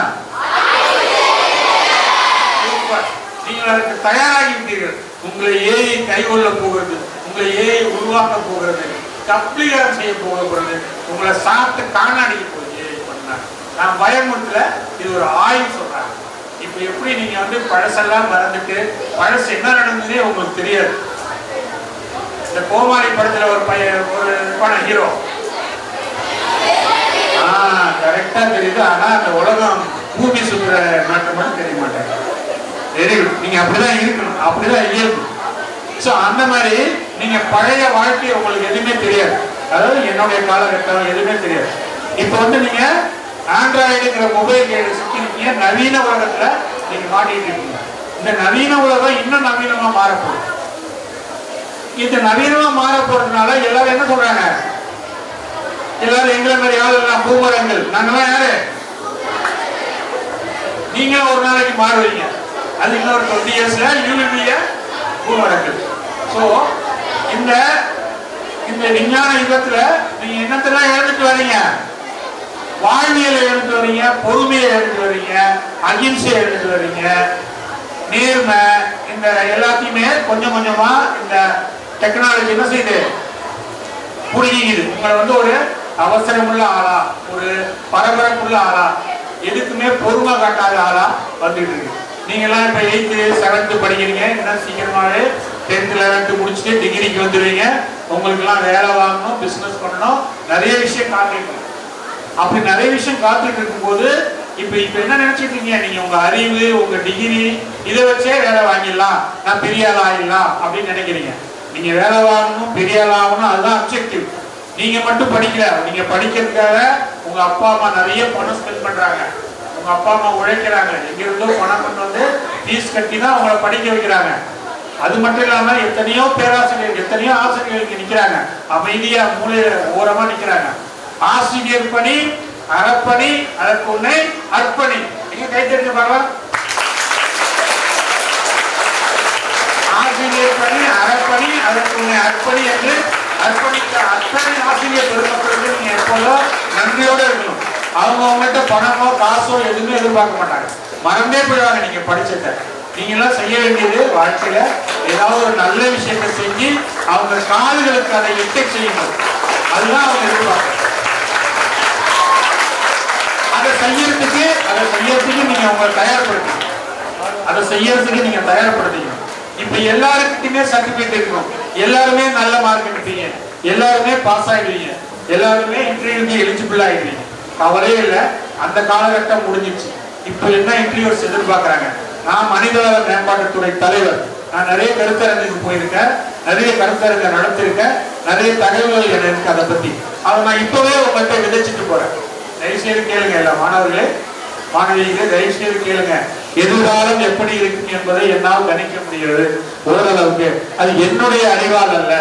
நீங்கள் அதற்கு தயாராகிவிட்டீர்கள். உங்களை ஏஐ கைகொள்ள போகிறது, உங்களை ஏஐ உருவாக்க போகிறது, கப்ளீகரம் செய்ய போகிறது, உங்களை சாப்பிட்டு காணாடிக்க போகுது ஏஐ பண்ணாங்க. நான் பயமுறுத்தல, இது ஒரு ஆய்வு சொல்றாங்க. இப்ப எப்படி நீங்க பழசெல்லாம் மறந்துட்டு பழசு என்ன நடந்ததே உங்களுக்கு தெரியாது. இந்த கோமாளி படத்துல ஒரு படம் ஹீரோ கரெக்டா தெரியுது. ஆனா அந்த உலகம் பூமி சுற்றுற நாட்டு மட்டும் தெரிய மாட்டாங்க. Very good. நீங்க அப்படிதான் இருக்கணும், அப்படிதான் இயல்பு. ஸோ அந்த மாதிரி நீங்க பழைய வாழ்க்கை உங்களுக்கு எதுவுமே தெரியாது. அதாவது என்னுடைய காலகட்டம் எதுவுமே தெரியாது. இப்போ நீங்க ஆண்ட்ராய்டுங்கிற மொபைல் சிக்கிருக்கீங்க. நவீன உலகத்துல நீங்க மாட்டிட்டு இருக்கீங்க. இந்த நவீன உலகம் இன்னும் நவீனமா மாறப்போகுது. இந்த நவீனமா மாற போறதுனால எல்லாரும் என்ன சொல்றாங்க? எல்லாரும் எங்களை மாதிரி ஆளுநர் பூமரங்கள். நாங்கெல்லாம் யாரு? நீங்க ஒரு நாளைக்கு மாறுவீங்க. அது இன்னொரு 20 yearsல யூனிபிய பூமரங்கள். ஸோ இந்த விஞ்ஞான யுகத்துல நீங்க என்னத்தெல்லாம் இழந்துட்டு வரீங்க? வாழ்வியலை இழந்துட்டு வரீங்க, பொறுமையை இழந்துட்டு வரீங்க, அகிம்சையை இழந்துட்டு வரீங்க, நேர்மை, இந்த எல்லாத்தையுமே கொஞ்சம் கொஞ்சமா இந்த டெக்னாலஜி என்ன செய்யுது? புரியுது. உங்களை ஒரு அவசரமுள்ள ஆளா, ஒரு பரபரப்புள்ள ஆளா, எதுக்குமே பொறுமை காட்டாத ஆளா வந்துட்டு இருக்கு. நீங்க எல்லாம் இப்ப 8th 7th படிக்கிறீங்க. இன்னும் சீக்கிரமாவே 10th 11th முடிச்சுட்டு டிகிரிக்கு வந்துடுவீங்க. உங்களுக்கு எல்லாம் வேலை வாங்கணும், பிசினஸ் பண்ணணும், நிறைய விஷயம் காத்துட்டு. அப்படி நிறைய விஷயம் காத்துட்டு இருக்கும்போது இப்ப என்ன நினைச்சிட்டு இருக்கீங்க? நீங்க உங்க அறிவு, உங்க டிகிரி இதை வச்சே வேலை வாங்கிடலாம், நான் பெரிய ஆள் ஆகிடலாம் அப்படின்னு நினைக்கிறீங்க. நீங்க வேலை வாங்கணும், பெரிய ஆள் ஆகணும், அதுதான் அப்ஜெக்டிவ். நீங்க மட்டும் படிக்கல. நீங்க படிக்கிறதுக்காக உங்க அப்பா அம்மா நிறைய பணம் ஸ்பெண்ட் பண்றாங்க. உங்க அப்பா அம்மா உழைக்கிறாங்க. எங்க இருந்தோ பணம் கொண்டு ஃபீஸ் கட்டி தான் உங்களை படிக்க வைக்கிறாங்க. அது மட்டும் இல்லாம எத்தனையோ பேராசிரியர், எத்தனையோ ஆசிரியர்களுக்கு நிக்கிறாங்க. அமைதியா மூலையில ஓரமா நிக்கிறாங்க. ஆசிரியர் பணி, அறப்பணி, அதற்கு உன்னை அர்ப்பணி. நீங்க கை தெரிஞ்சு பார்க்கலாம். ஆசிரியர் பணி, அறப்பணி, அதற்கு உன்னை அர்ப்பணி என்று அர்ப்பணித்த அத்தனை ஆசிரியர் பெருமக்களுக்கு நீங்க எப்போதும் நன்றியோட இருக்கணும். அவங்க அவங்ககிட்ட பணமோ காசோ எதுவுமே எதிர்பார்க்க மாட்டாங்க. மறந்தே போயிடுவாங்க நீங்க படிச்சத. நீங்க எல்லாம் செய்ய வேண்டியது வாழ்க்கையில ஏதாவது ஒரு நல்ல விஷயத்தை செஞ்சு அவங்க காதுகளுக்கு அதை எட்ட செய்யணும். அதுதான் அவங்க எதிர்பார்க்க. அதை செய்யறதுக்கு நீங்க உங்களை தயார்படுத்தணும். அதை செய்யறதுக்கு நீங்க தயார்படுத்திக்கணும். இப்ப எல்லாருக்கிட்டுமே சர்டிபிகேட் இருக்கணும். எல்லாருமே நல்ல மார்க் எடுப்பீங்க, எல்லாருமே பாஸ் ஆயிடுவீங்க, எல்லாருமே இன்டர்வியூக்கு எலிஜிபிள் ஆயிடுவீங்க. கவலையே இல்லை. அந்த காலகட்டம் முடிஞ்சிச்சு. இப்ப என்ன இன்டர்வியூஸ் எதிர்பார்க்கறாங்க? நான் மனிதவள மேம்பாட்டுத்துறை தலைவர். நான் நிறைய கருத்தரங்குக்கு போயிருக்கேன், நிறைய கருத்தரங்க நடத்திருக்கேன், நிறைய தகவல்கள் எனக்கு இருக்கு அதை பத்தி. அதை நான் இப்பவே உங்கள்கிட்ட விதைச்சிட்டு போறேன். தயவுசெய்து கேளுங்க. எல்லா மாணவர்களே மாணவிகளே தயவுசெய்து கேளுங்க. எதிர்காலம் எப்படி இருக்கும் என்பதை என்னால் கணிக்க முடியாது ஓரளவுக்கு. அது என்னுடைய அறிவால் அல்ல,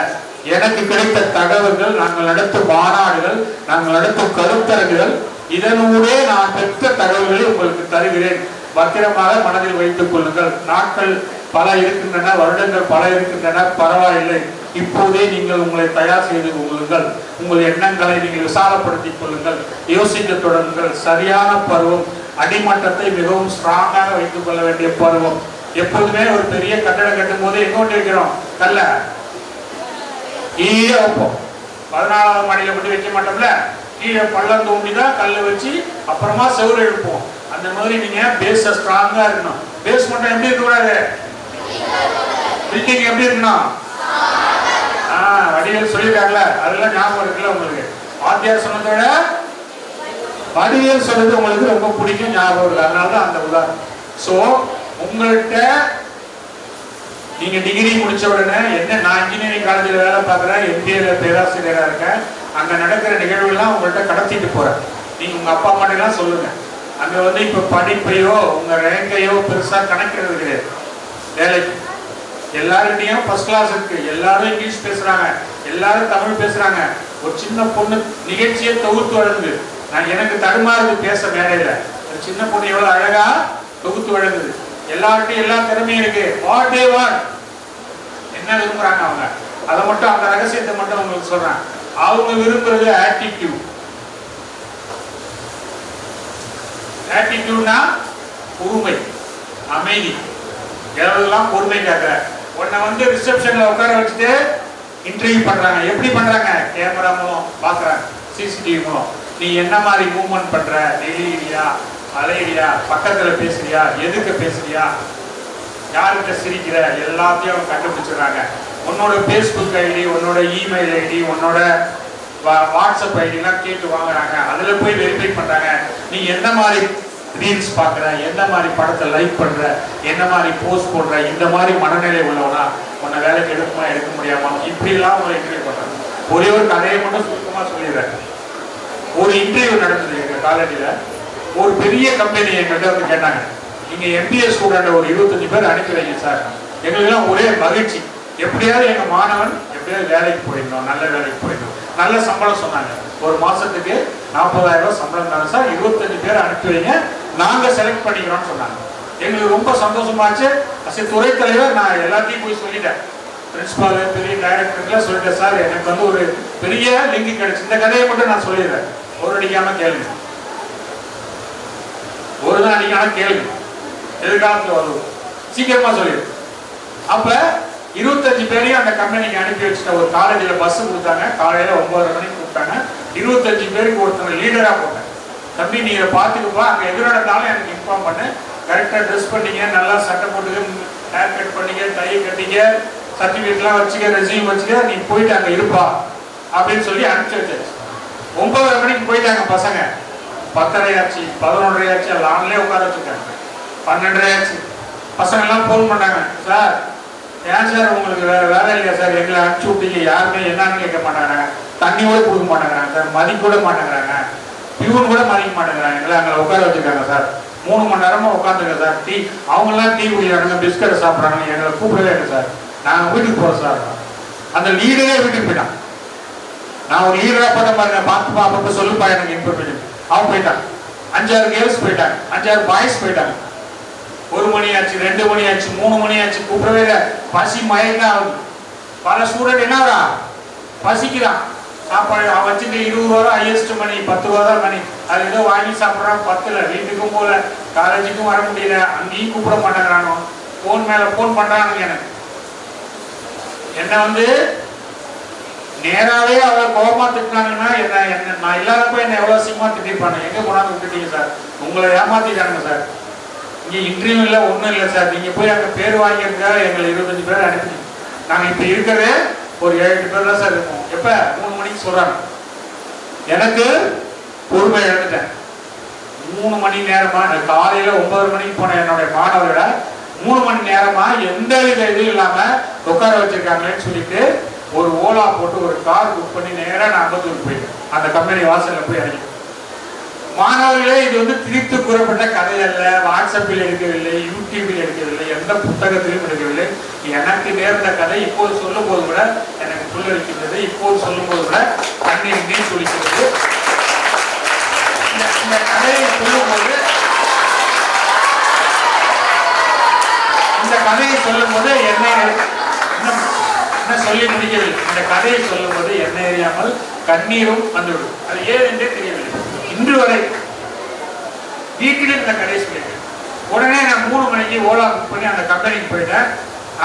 எனக்கு கிடைத்த தகவல்கள், நாங்கள் நடத்தும் மாநாடுகள், நாங்கள் நடத்தும் கருத்தரங்குகள், இதனூடே நான் பெற்ற தகவல்களை உங்களுக்கு தருகிறேன். பத்திரமாக மனதில் வைத்துக் கொள்ளுங்கள். நாட்கள் பல இருக்கின்றன, வருடங்கள் பல இருக்கின்றன, பரவாயில்லை. இப்போதே நீங்கள் உங்களை தயார் செய்து கொள்ளுங்கள். உங்கள் எண்ணங்களை நீங்கள் விசாலப்படுத்திக் கொள்ளுங்கள். யோசிக்க தொடங்குங்கள். சரியான பருவம். அடிமட்டத்தை மிகவும் ஸ்ட்ராங்காக வைத்துக் கொள்ள வேண்டிய பருவம். எப்போதுமே ஒரு பெரிய கட்டடம் கட்டும் போது எங்கொண்டு வைக்கிறோம்? கல்ல கீழே வைப்போம். 14வது மாடியில மட்டும் வைக்க மாட்டோம்ல, கீழே பள்ளம் தோண்டிதான் கல்ல வச்சு அப்புறமா செவுறு எழுப்போம். அந்த மாதிரி நீங்க பேஸ் ஸ்ட்ராங்கா இருக்கணும். பேஸ் மட்டும் எப்படி இருக்க கூடாது? பில்டிங் எப்படி இருக்கணும்? வடிவேல் சொல்லிருக்காங்கல்ல, அதெல்லாம் ஞாபகம் இருக்குல்ல உங்களுக்கு? வாத்தியார் சொன்னதோட வடிவேல் சொன்னது உங்களுக்கு ரொம்ப பிடிக்கும், ஞாபகம் இருக்கு. அதனாலதான் அந்த உதாரணம். சோ உங்கள்கிட்ட நீங்க டிகிரி முடிச்ச உடனே என்ன, நான் இன்ஜினியரிங் காலேஜில் வேலை பார்க்குறேன், எம்பிஏல பேராசிரியராக இருக்கேன், அங்க நடக்கிற நிகழ்வுலாம் உங்கள்கிட்ட கடத்திட்டு போறேன். நீங்க உங்க அப்பா அம்மாட்ட எல்லாம் சொல்லுங்க. அங்க வந்து இப்ப படிப்பையோ உங்க ரேங்கையோ பெருசா கணக்கிறது கிடையாது. வேலைக்கு எல்லாருக்கிட்டையும் ஃபர்ஸ்ட் கிளாஸ் இருக்கு, எல்லாரும் இங்கிலீஷ் பேசுறாங்க, எல்லாரும் தமிழ் பேசுறாங்க. ஒரு சின்ன பொண்ணு நிகழ்ச்சியை தொகுத்து வழங்குது. நான் எனக்கு தடுமாறுது பேச மேடையில. ஒரு சின்ன பொண்ணு எவ்வளவு அழகா தொகுத்து வழங்குது. எல்லார்ட்டையும் எல்லா திறமையும் இருக்கு. வாட் தே வாண்ட், என்ன விரும்புறாங்க அவங்க, அதை மட்டும் அந்த ரகசியத்தை மட்டும் உங்களுக்கு சொல்றாங்க. அவங்க விரும்புறது ஆட்டிடியூட். ஆட்டிடியூட்னா பொறுமை, அமைதி. எல்லாம் பொறுமை காட்டுற. உன்னை வந்து ரிசப்ஷன்ல உட்கார வச்சுட்டு இன்டர்வியூ பண்றாங்க. எப்படி பண்றாங்க? கேமரா மூலம் பாக்குறாங்க, சிசிடிவி மூலம். நீ என்ன மாதிரி மூவ்மெண்ட் பண்ற, நெளியா அலையிறியா, பக்கத்துல பேசுறியா, எதுக்கு பேசுறியா, யாருக்கிட்ட சிரிக்கிற, எல்லாத்தையும் அவங்க கண்டுபிடிச்சிடுறாங்க. உன்னோட பேஸ்புக் ஐடி, உன்னோட இமெயில் ஐடி, உன்னோட வாட்ஸ்அப் ஐடிலாம் கேட்டு வாங்குறாங்க. அதுல போய் வெரிஃபை பண்றாங்க. நீ எந்த மாதிரி ரீல்ஸ் பார்க்குற, எந்த மாதிரி படத்தை லைக் பண்ற, என்ன மாதிரி போஸ்ட் போடுற, இந்த மாதிரி மனநிலை உள்ளவனா உன்னை வேலைக்கு எடுக்குமா எடுக்க முடியாமா, இப்படிலாம் உங்களை இன்டர்வியூ பண்றாங்க. ஒரே ஒரு கதையை மட்டும் சுத்தமா சொல்லிடுறேன். ஒரு இன்டர்வியூ நடந்தது எங்க காலேஜில். ஒரு பெரிய கம்பெனி எங்கிட்ட வந்து கேட்டாங்க, நீங்க MBA ஸ்டூடெண்ட் ஒரு 25 பேர் அனுப்பி வைங்க சார். எங்களுக்கெல்லாம் ஒரே மகிழ்ச்சி. எப்படியாவது எங்க மாணவன் எப்படியாவது வேலைக்கு போயிடணும், நல்ல வேலைக்கு போயிடணும். நல்ல சம்பளம் சொன்னாங்க. ஒரு மாசத்துக்கு 40,000 ரூபாய் சம்பளம் தானே சார், 25 பேர் அனுப்பி வைங்க, நாங்க செலக்ட் பண்ணிக்கிறோம்னு சொன்னாங்க. எங்களுக்கு ரொம்ப சந்தோஷமாச்சு. துறை தலைவர் நான் எல்லாத்தையும் போய் சொல்லிட்டேன். பிரின்சிபால், பெரிய டைரக்டர்லாம் சொல்லிட்டேன். சார் எனக்கு வந்து ஒரு பெரிய லிங்க் கிடைச்சு, இந்த கதையை மட்டும் நான் சொல்லிடுறேன், ஒரு அடிக்காம கேளுங்க, ஒரு தான் அடிக்காம கேளுங்க, எதிர்காலத்தில் வருவோம், சீக்கிரமா சொல்லிடு. அப்ப 25 பேரையும் அந்த கம்பெனிக்கு அனுப்பி வச்சுட்ட. ஒரு காலேஜில் பஸ் கொடுத்தாங்க. காலையில 9:30 மணிக்கு கூப்பிட்டாங்க. 25 பேருக்கு ஒருத்தவங்க லீடரா போட்டேன். தம்பி நீ இதை பார்த்துக்குப்பா, அங்க எது நடந்தாலும் எனக்கு இன்ஃபார்ம் பண்ணு. கரெக்டா ட்ரெஸ் பண்ணீங்க, நல்லா சட்டை போட்டுக்க, ஹேர் கட் பண்ணீங்க, டை கட்டிங்க, சர்டிபிகேட்லாம் வச்சுக்க, ரெஸ்யூம் வச்சுக்க, நீ போயிட்டு அங்க இருப்பா அப்படின்னு சொல்லி அனுப்பிச்சு வச்சாச்சு. 9:30 மணிக்கு போயிட்டாங்க பசங்க. 10:30 ஆச்சு, 11:30 ஆச்சு, லான்லயே உட்கார வச்சுருக்காங்க. 12:30 ஆச்சு. பசங்க எல்லாம் போன் பண்ணாங்க, சார் ஏன் சார் உங்களுக்கு வேற வேலை இல்லையா சார், எங்களை அனுப்பிச்சு விட்டீங்க, யாருமே என்னன்னு கேட்க மாட்டாங்க, தண்ணி கூட கொடுக்க மாட்டேங்கிறாங்க சார், மதிக்க கூட மாட்டேங்கிறாங்க, பியூன் கூட மதிக்க மாட்டேங்கிறாங்க, எங்களை அங்கே உட்கார வச்சுருக்காங்க சார், 3 மணி நேரமா உட்காந்துருங்க சார், டீ அவங்கெல்லாம் டீ குடிக்கிறாங்க, பிஸ்கட் சாப்பிட்றாங்க, எங்களை கூப்பிடவே இல்லை சார், நாங்கள் வீட்டுக்கு போகிறோம் சார். அந்த லீடரே வீட்டுக்கு போயிட்டான். நான் ஒரு லீடரா போட்ட பாருங்க, பார்த்துப்பா அப்பப்போ சொல்லுப்பா எனக்கு இன்ஃபர்மேஷன். அவன் போயிட்டான். 5-6 கேர்ள்ஸ் போயிட்டாங்க, 5-6 பாய்ஸ் போயிட்டாங்க. 1 மணி ஆச்சு, 2 மணி ஆச்சு, 3 மணி ஆச்சு, கூப்பிடவே இல்லை. பசி மயக்கம் ஆகுது. பல ஸ்டூடெண்ட் என்ன பசிக்கிறான், சாப்பாடு அவன் வச்சுட்டு 20 ரூபா தான் ஹையஸ்ட் மணி, 10 ரூபா தான் மணி. அது ஏதோ வாங்கி சாப்பிட்றான், 10ல் வீட்டுக்கும் போல, காலேஜுக்கும் வர முடியல, அங்கேயும் கூப்பிட மாட்டேங்கிறானோ, ஃபோன் மேலே ஃபோன் பண்ணுறானுங்க. எனக்கு என்ன வந்து நேராகவே அவளை கோபமாக திட்டினாங்கன்னா என்ன நான் இல்லாதப்போ என்னை எவ்வளோ அசிங்கமாக திட்டிருப்பானு. எங்கே போனாலும் விட்டுட்டீங்க சார், உங்களை ஏமாத்திட்டானுங்க சார், இங்கே இன்டர்வியூ இல்லை ஒன்றும் இல்லை சார், நீங்கள் போய் அங்கே பேர் வாங்கியிருக்க எங்களை 25 பேர் அனுப்பிட்டீங்க. நாங்கள் இப்போ இருக்கிறதே ஒரு 7-8 பேர் தான் சார் இருக்கோம். எப்போ 3 மணிக்கு சொல்கிறாங்க. எனக்கு பொறுமை இழந்துட்டேன். 3 மணி நேரமாக காலையில் 9 மணிக்கு போன என்னுடைய மாணவர்களை 3 மணி நேரமாக எந்த வித இதுவும் இல்லாமல் உட்கார வச்சிருக்காங்களேன்னு சொல்லிட்டு ஒரு ஓலா போட்டு ஒரு கார் புக் பண்ணி நேராக நான் அம்பத்தூருக்கு போயிட்டேன். அந்த கம்பெனி வாசலில் போய் இறங்கி, மாணவர்களே இது வந்து திரித்து கூறப்பட்ட கதை அல்ல, வாட்ஸ்அப்பில் எடுக்கவில்லை, யூடியூபில் எடுக்கவில்லை, எந்த புத்தகத்திலும் எடுக்கவில்லை, எனக்கு நேர்ந்த கதை. இப்போது சொல்லும் போது கூட எனக்கு புல்லரிக்கின்றது, இப்போது சொல்லும் போது கூட கண்ணீர் நீர் துளிக்கிறது. இந்த கதையை சொல்லும்போது என்ன சொல்லி முடிக்கவில்லை. இந்த கதையை சொல்லும் போது என்ன அறியாமல் கண்ணீரும் வந்துவிடும். அது ஏன் என்றே தெரியவில்லை. இன்று வரை வீட்டில் இந்த கதையை சொல்லிட்டேன். உடனே நான் 3 மணிக்கு ஓலா புக் பண்ணி அந்த கம்பெனிக்கு போயிட்டேன்.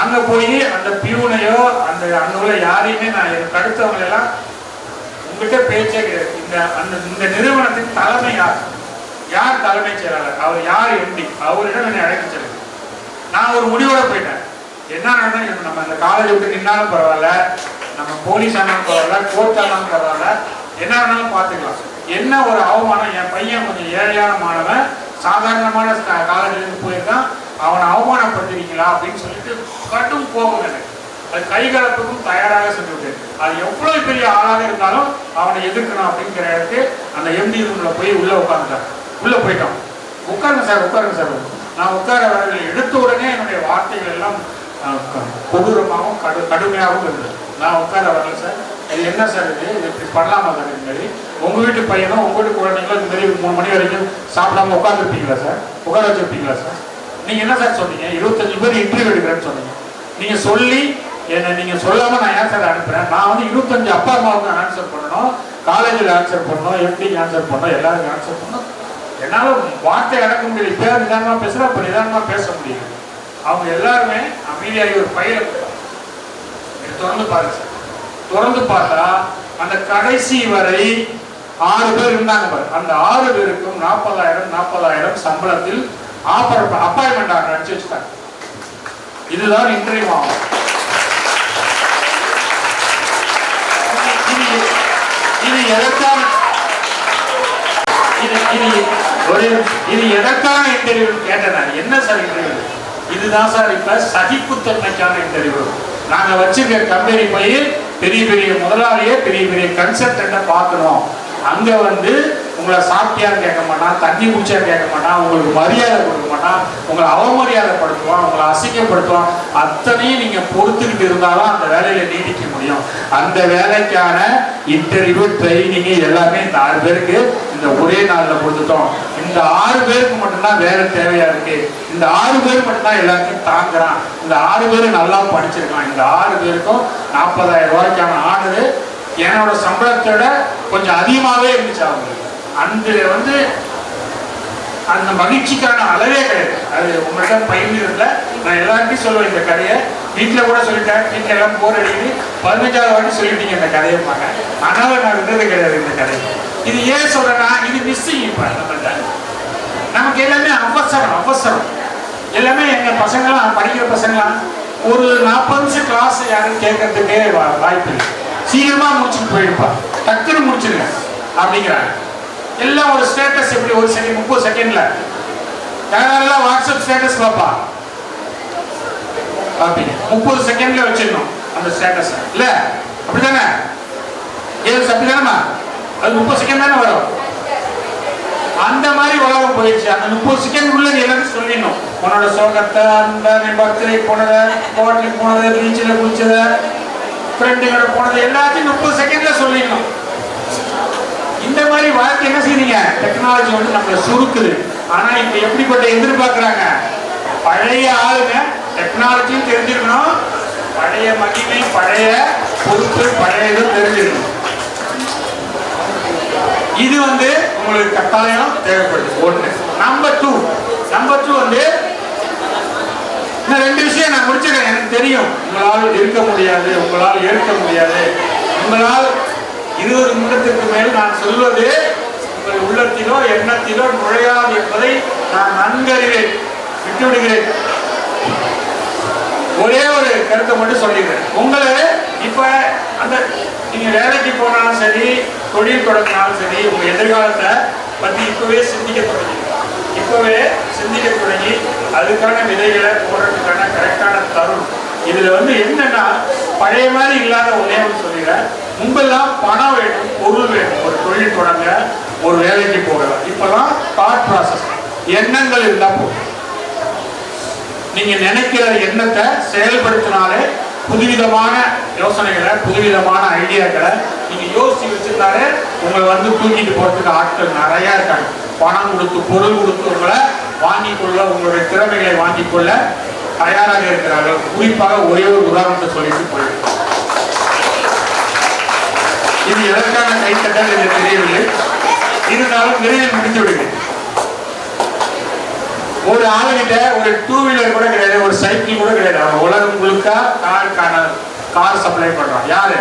அங்கே போய் அந்த பியூனையோ அங்கே உள்ள யாரையுமே நான் எனக்கு அடுத்தவங்க எல்லாம் உங்ககிட்ட பேச்சே கிடையாது. இந்த நிறுவனத்தின் தலைமை யார் தலைமைச் செயலாளர், அவர் யார் எம்டி, அவரிடம் என்னை அழைக்க சொல்லுங்க. நான் ஒரு முடிவோட போயிட்டேன். என்ன நடந்தாலும் நம்ம அந்த காலேஜ் விட்டு நின்னாலும் பரவாயில்ல, நம்ம போலீஸ் ஆனாலும் பரவாயில்ல, கோர்ட் ஆனாலும் பரவாயில்ல, என்ன வேணாலும் பார்த்துக்கலாம். என்ன ஒரு அவமானம், என் பையன் கொஞ்சம் ஏழையான மாணவன், சாதாரணமான காலேஜ்லேருந்து போயிருக்கான், அவனை அவமானப்படுத்துறீங்களா அப்படின்னு சொல்லிட்டு கடும் கோபம் எனக்கு. அது கைகலப்புக்கும் தயாராக சென்று விட்டேன். அது எவ்வளோ பெரிய ஆளாக இருந்தாலும் அவனை எதிர்க்கணும் அப்படிங்கிற இடத்துக்கு அந்த எம்டி ரூமில் போய் உள்ளே உட்காந்துட்டான். உள்ளே போயிட்டோம். உட்காருங்க சார். நான் உட்கார வரவில்லை. எடுத்த உடனே என்னுடைய வார்த்தைகள் எல்லாம் கொடூரமாகவும் கடுமையாகவும் இருந்தது. நான் உட்கார வரல சார். இது என்ன சார், இது இப்படி பண்ணலாமா சார்? இது மாதிரி உங்கள் வீட்டு பையனும் உங்கள் வீட்டு குழந்தைங்களும் இந்த மாதிரி 3 மணி வரைக்கும் சாப்பிடாம உட்காந்துருப்பீங்களா சார்? உட்கார வச்சுருப்பீங்களா சார்? நீங்கள் என்ன சார் சொன்னீங்க? 25 பேர் இன்டர்வியூ எடுக்கிறேன்னு சொன்னீங்க. நீங்கள் சொல்லி நீங்கள் சொல்லாமல் நான் ஏன் சார் அனுப்புகிறேன்? நான் வந்து 25 அப்பா அம்மாவுக்கு ஆன்சர் பண்ணணும், காலேஜில் ஆன்சர் பண்ணணும், எம்டிக்கு ஆன்சர் பண்ணணும், எல்லாருக்கும் ஆன்சர் பண்ணணும். என்னால் வார்த்தை அடக்க முடியல. இப்போ நிதானமாக பேசுகிறேன், அப்போ நிதானமாக பேச முடியல. அவங்க எல்லாருமே அமைதியாகி ஒரு பையில திறந்து பாருங்க சார். திறந்து பார்த்தா அந்த கடைசி வரை 6 பேர் இருந்தாங்க பாரு. அந்த 6 பேருக்கும் 40,000 சம்பளத்தில் அப்பாயின்மெண்ட் ஆர்டர் அடிச்சு வச்சுட்டாங்க. இதுதான் இன்டர்வியூ ஆகும். இது எதற்கான இன்டர்வியூ கேட்டேன். என்ன சார் இன்டர்வியூ? இதுதான் சார் இப்ப சகிப்புத்தன்மைக்கான இன்டர்வியூ. நாங்க வச்சிருக்க கம்பெனி போய் பெரிய பெரிய முதலாளியே பெரிய பெரிய கன்சல்டன்ட்டை பார்க்கணும். அங்க வந்து உங்களை சாப்பிட்டியான்னு கேட்க மாட்டான், தண்ணி குடிச்சான்னு கேட்க மாட்டான், உங்களுக்கு மரியாதை கொடுக்க மாட்டான், உங்களை அவமரியாதைப்படுத்துவான், உங்களை அசிங்கப்படுத்துவான். அத்தனையும் நீங்க பொறுத்துக்கிட்டு இருந்தாலும் அந்த வேலையில நீடிக்க முடியும். அந்த வேலைக்கான இன்டர்வியூ ட்ரைனிங் எல்லாமே இந்த 6 பேருக்கு இந்த ஒரே நாள்ல கொடுத்துட்டோம். இந்த 6 பேருக்கு மட்டும்தான் வேலை தேவையா இருக்கு. இந்த 6 பேர் மட்டும்தான் எல்லாத்தையும் தாங்குறான். இந்த 6 பேரும் நல்லா படிச்சிருக்கான். இந்த 6 பேருக்கும் 40,000 ரூபாய்க்கான ஆர்டரு என்னோட சம்பளத்தோட கொஞ்சம் அதிகமாகவே இருந்துச்சு. அவங்களுக்கு அந்த அந்த மகிழ்ச்சிக்கான அளவே கிடையாது. அது உங்கள்கிட்ட பயிர்ல நான் எல்லாருக்கும் சொல்லுவேன் இந்த கதையை. வீட்டில் கூட சொல்லிட்டேன். வீட்டில் எல்லாம் போர் அடிக்குது, 15ஆவது வாட்டி சொல்லிட்டீங்க இந்த கதையை பாங்க. ஆனாலும் நான் இருந்தது கிடையாது இந்த கதை. இது ஏன் சொல்றேன்னா, இது மிஸ்ஸிங். இப்போ நம்மள்கிட்ட நமக்கு எல்லாமே அவசரம். எல்லாமே எங்கள் பசங்களாம் படிக்கிற பசங்களாம் ஒரு 40 நிமிஷம் கிளாஸ் யாரும் கேட்கறதுக்கே வாய்ப்பு இல்லை. சீக்கிரமாக முடிச்சுட்டு போயிருப்பா, டக்குன்னு முடிச்சிருங்க அப்படிங்கிறாங்க. எல்லாம் ஒரு ஸ்டேட்டஸ் எப்படி ஒரு 30 செகண்ட்ல யாரெல்லாம் வாட்ஸ்அப் ஸ்டேட்டஸ் பார்ப்பா அப்படி 30 செகண்ட்ல வச்சிடணும் அந்த ஸ்டேட்டஸ். இல்ல அப்படிதானே? அப்படிதானமா? அது 30 செகண்ட் தானே வரும். அந்த மாதிரி உலகம் போயிடுச்சு. அந்த 30 செகண்ட் உள்ள எல்லாத்தையும் சொல்லிடணும். உன்னோட சோகத்தை, அந்த பர்த்டே போனதை, ஹோட்டலுக்கு போனதை, பீச்சில் குளிச்சதை, ஃப்ரெண்டுகளோட போனது எல்லாத்தையும் 30 செகண்ட்ல சொல்லிடணும். இந்த மாதிரி வாழ்க்கை என்ன செய்றீங்க? டெக்னாலஜி வந்து நம்மளை சுருக்குது. ஆனா இப்ப எப்படிப்பட்ட எதிர்பார்க்கிறாங்க? பழைய ஆளுங்க டெக்னாலஜியும் தெரிஞ்சிருக்கணும், பழைய மகிமை, பழைய பொறுப்பு பழையதும் தெரிஞ்சிருக்கும். இது உங்களுக்கு கட்டாயம் தேவைப்படுது. ஒண்ணு. நம்பர் டூ இந்த ரெண்டு விஷயம் நான் முடிச்சிருக்கேன். எனக்கு தெரியும் உங்களால் இருக்க முடியாது, உங்களால் ஏற்க முடியாது, உங்களால் 20 நிமிடத்திற்கு மேல் நான் சொல்வது உங்கள் உள்ளத்திலோ எண்ணத்திலோ நுழையாது என்பதை நான் நன்கறிவேன். விட்டுவிடுகிறேன். ஒரே ஒரு கருத்தை மட்டும் சொல்லிக்கிறேன். உங்களை இப்ப அந்த நீங்க வேலைக்கு போனாலும் சரி, தொழில் தொடங்கினாலும் சரி, உங்க எதிர்காலத்தை பத்தி இப்பவே சிந்திக்க தொடங்கி அதுக்கான விதைகளை போடுறதுக்கான கரெக்டான தருணம். இதுல என்னன்னா பழைய மாதிரி இல்லாத ஒரே ஒன்று சொல்லிடுறேன். முன்பெல்லாம் பணம் வேணும், பொருள் வேணும், ஒரு தொழில் தொடங்க, ஒரு வேலைக்கு போகலாம். இப்பெல்லாம் தாட் ப்ராசஸ், எண்ணங்கள் இருந்தா போதும். நீங்க நினைக்கிற எண்ணத்தை செயல்படுத்தினாலே புதுவிதமான யோசனைகளை, புதுவிதமான ஐடியாக்களை நீங்க யோசிச்சு வச்சிருந்தாலே உங்களை தூக்கிட்டு போறதுக்கு ஆட்கள் நிறைய இருக்காங்க. பணம் கொடுத்து, பொருள் கொடுத்து உங்களை வாங்கிக் கொள்ள, உங்களுடைய திறமைகளை வாங்கிக் கொள்ள தயாராக இருக்கிறார்கள். குறிப்பாக ஒரே ஒரு உதாரணத்தை சொல்லிட்டு போயிருக்கோம். இது எதற்கான கைத்தட்டல் என்று தெரியவில்லை, இருந்தாலும் விரைவில் முடித்து விடுகிறேன். ஒரு ஆளுகிட்ட ஒரு 2 வீலர் கூட கிடையாது, ஒரு சைக்கிள் கூட கிடையாது. அவன் உலகம் முழுக்க கார் சப்ளை பண்றான். யாரு?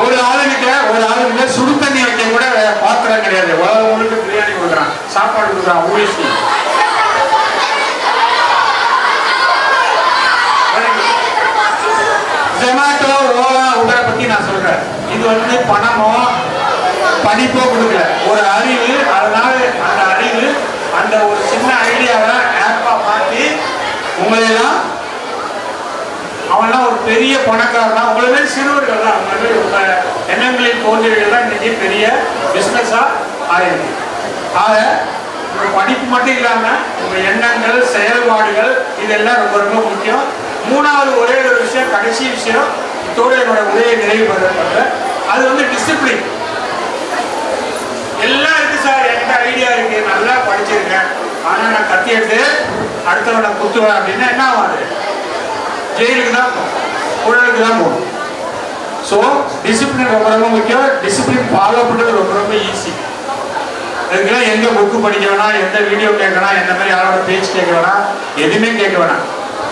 ஒரு ஆளுகிட்ட சுடு தண்ணி வைக்க கூட பாத்திரம் கிடையாது. உலகம் முழுக்க பிரியாணி கொடுக்குறான், சாப்பாடு கொடுக்குறான், ஊழிசி. ஜொமேட்டோ, ஓலா, உபரை பத்தி நான் சொல்றேன். இது பணமோ படிப்போ கொடுக்கல, ஒரு அறிவு. அதனால அந்த அறிவு, அந்த ஒரு சின்ன ஐடியாவை ஆப்பா மாற்றி உங்களையெல்லாம், அவன்லாம் ஒரு பெரிய பணக்காரன் தான். உங்களை மாதிரி சிறுவர்கள் தான், உங்க எண்ணங்களில் தோன்றியவர்கள் தான் இன்னைக்கு பெரிய பிசினஸா ஆயிருக்கு. ஆக உங்க படிப்பு மட்டும் இல்லாம உங்க எண்ணங்கள், செயல்பாடுகள் இதெல்லாம் ரொம்ப ரொம்ப முக்கியம். மூணாவது ஒரே ஒரு விஷயம், கடைசி விஷயம், இதோட என்னோட உரையை நிறைவு பண்ற, அது டிசிப்ளின். எல்லாம் இருக்கு சார், என்கிட்ட ஐடியா இருக்கு, நல்லா படிச்சிருக்கேன், ஆனா நான் கத்தி எடுத்து அடுத்தவனை குத்துவேன் அப்படின்னா என்ன ஆகாது? ஜெயிலுக்கு தான் போகும், ஊழலுக்கு தான் போகும். ஸோ டிசிப்ளின் ரொம்ப ரொம்ப முக்கியம். டிசிப்ளின் ஃபாலோ பண்ணுறது ரொம்ப ரொம்ப ஈஸி. அதுக்கெல்லாம் எங்க புக்கு படிக்க வேணாம், எந்த வீடியோ கேட்கணும், எந்த மாதிரி யாரோட பேச்சு கேட்க வேணாம், எதுவுமே கேட்க வேணாம்.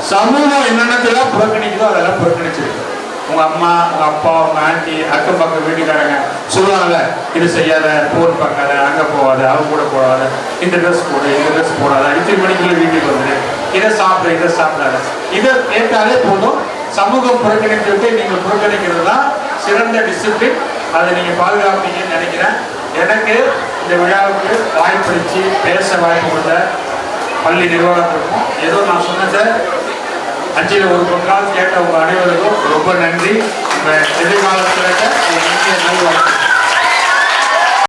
சமூகம் என்னென்னலாம் புறக்கணிக்குதோ அதெல்லாம் புறக்கணிச்சிருக்கு. உங்க அம்மா, உங்க அப்பா, உங்க ஆண்டி, அக்கம் பக்கம் வீட்டுக்காரங்க சொல்லுவாங்கல்ல, இது செய்யாத, போன் பார்க்காத, அங்க போகாத, அவங்க கூட போகாத, இந்த ட்ரெஸ் போடு, இந்த ட்ரெஸ் போடாத, இத்தனை மணிக்குள்ள வீட்டுக்கு வந்துடு, இதை சாப்பிடு, இதை சாப்பிடாத, இதை கேட்டாலே போதும். சமூகம் புறக்கணித்து நீங்கள் புறக்கணிக்கிறது தான் சிறந்த டிசிப்ளின். அதை நீங்க பாதுகாப்பீங்கன்னு நினைக்கிறேன். எனக்கு இந்த விழாவுக்கு வாய்ப்பளிச்சு பேச வாய்ப்பு கொடுத்த பள்ளி நிர்வாகத்திற்கும், ஏதோ நான் சொன்னதை 5ல் ஒரு பங்கால் கேட்ட உங்க அனைவருக்கும் ரொம்ப நன்றி. உங்க எதிர்காலத்தில் இந்திய நல்வாழ்வு.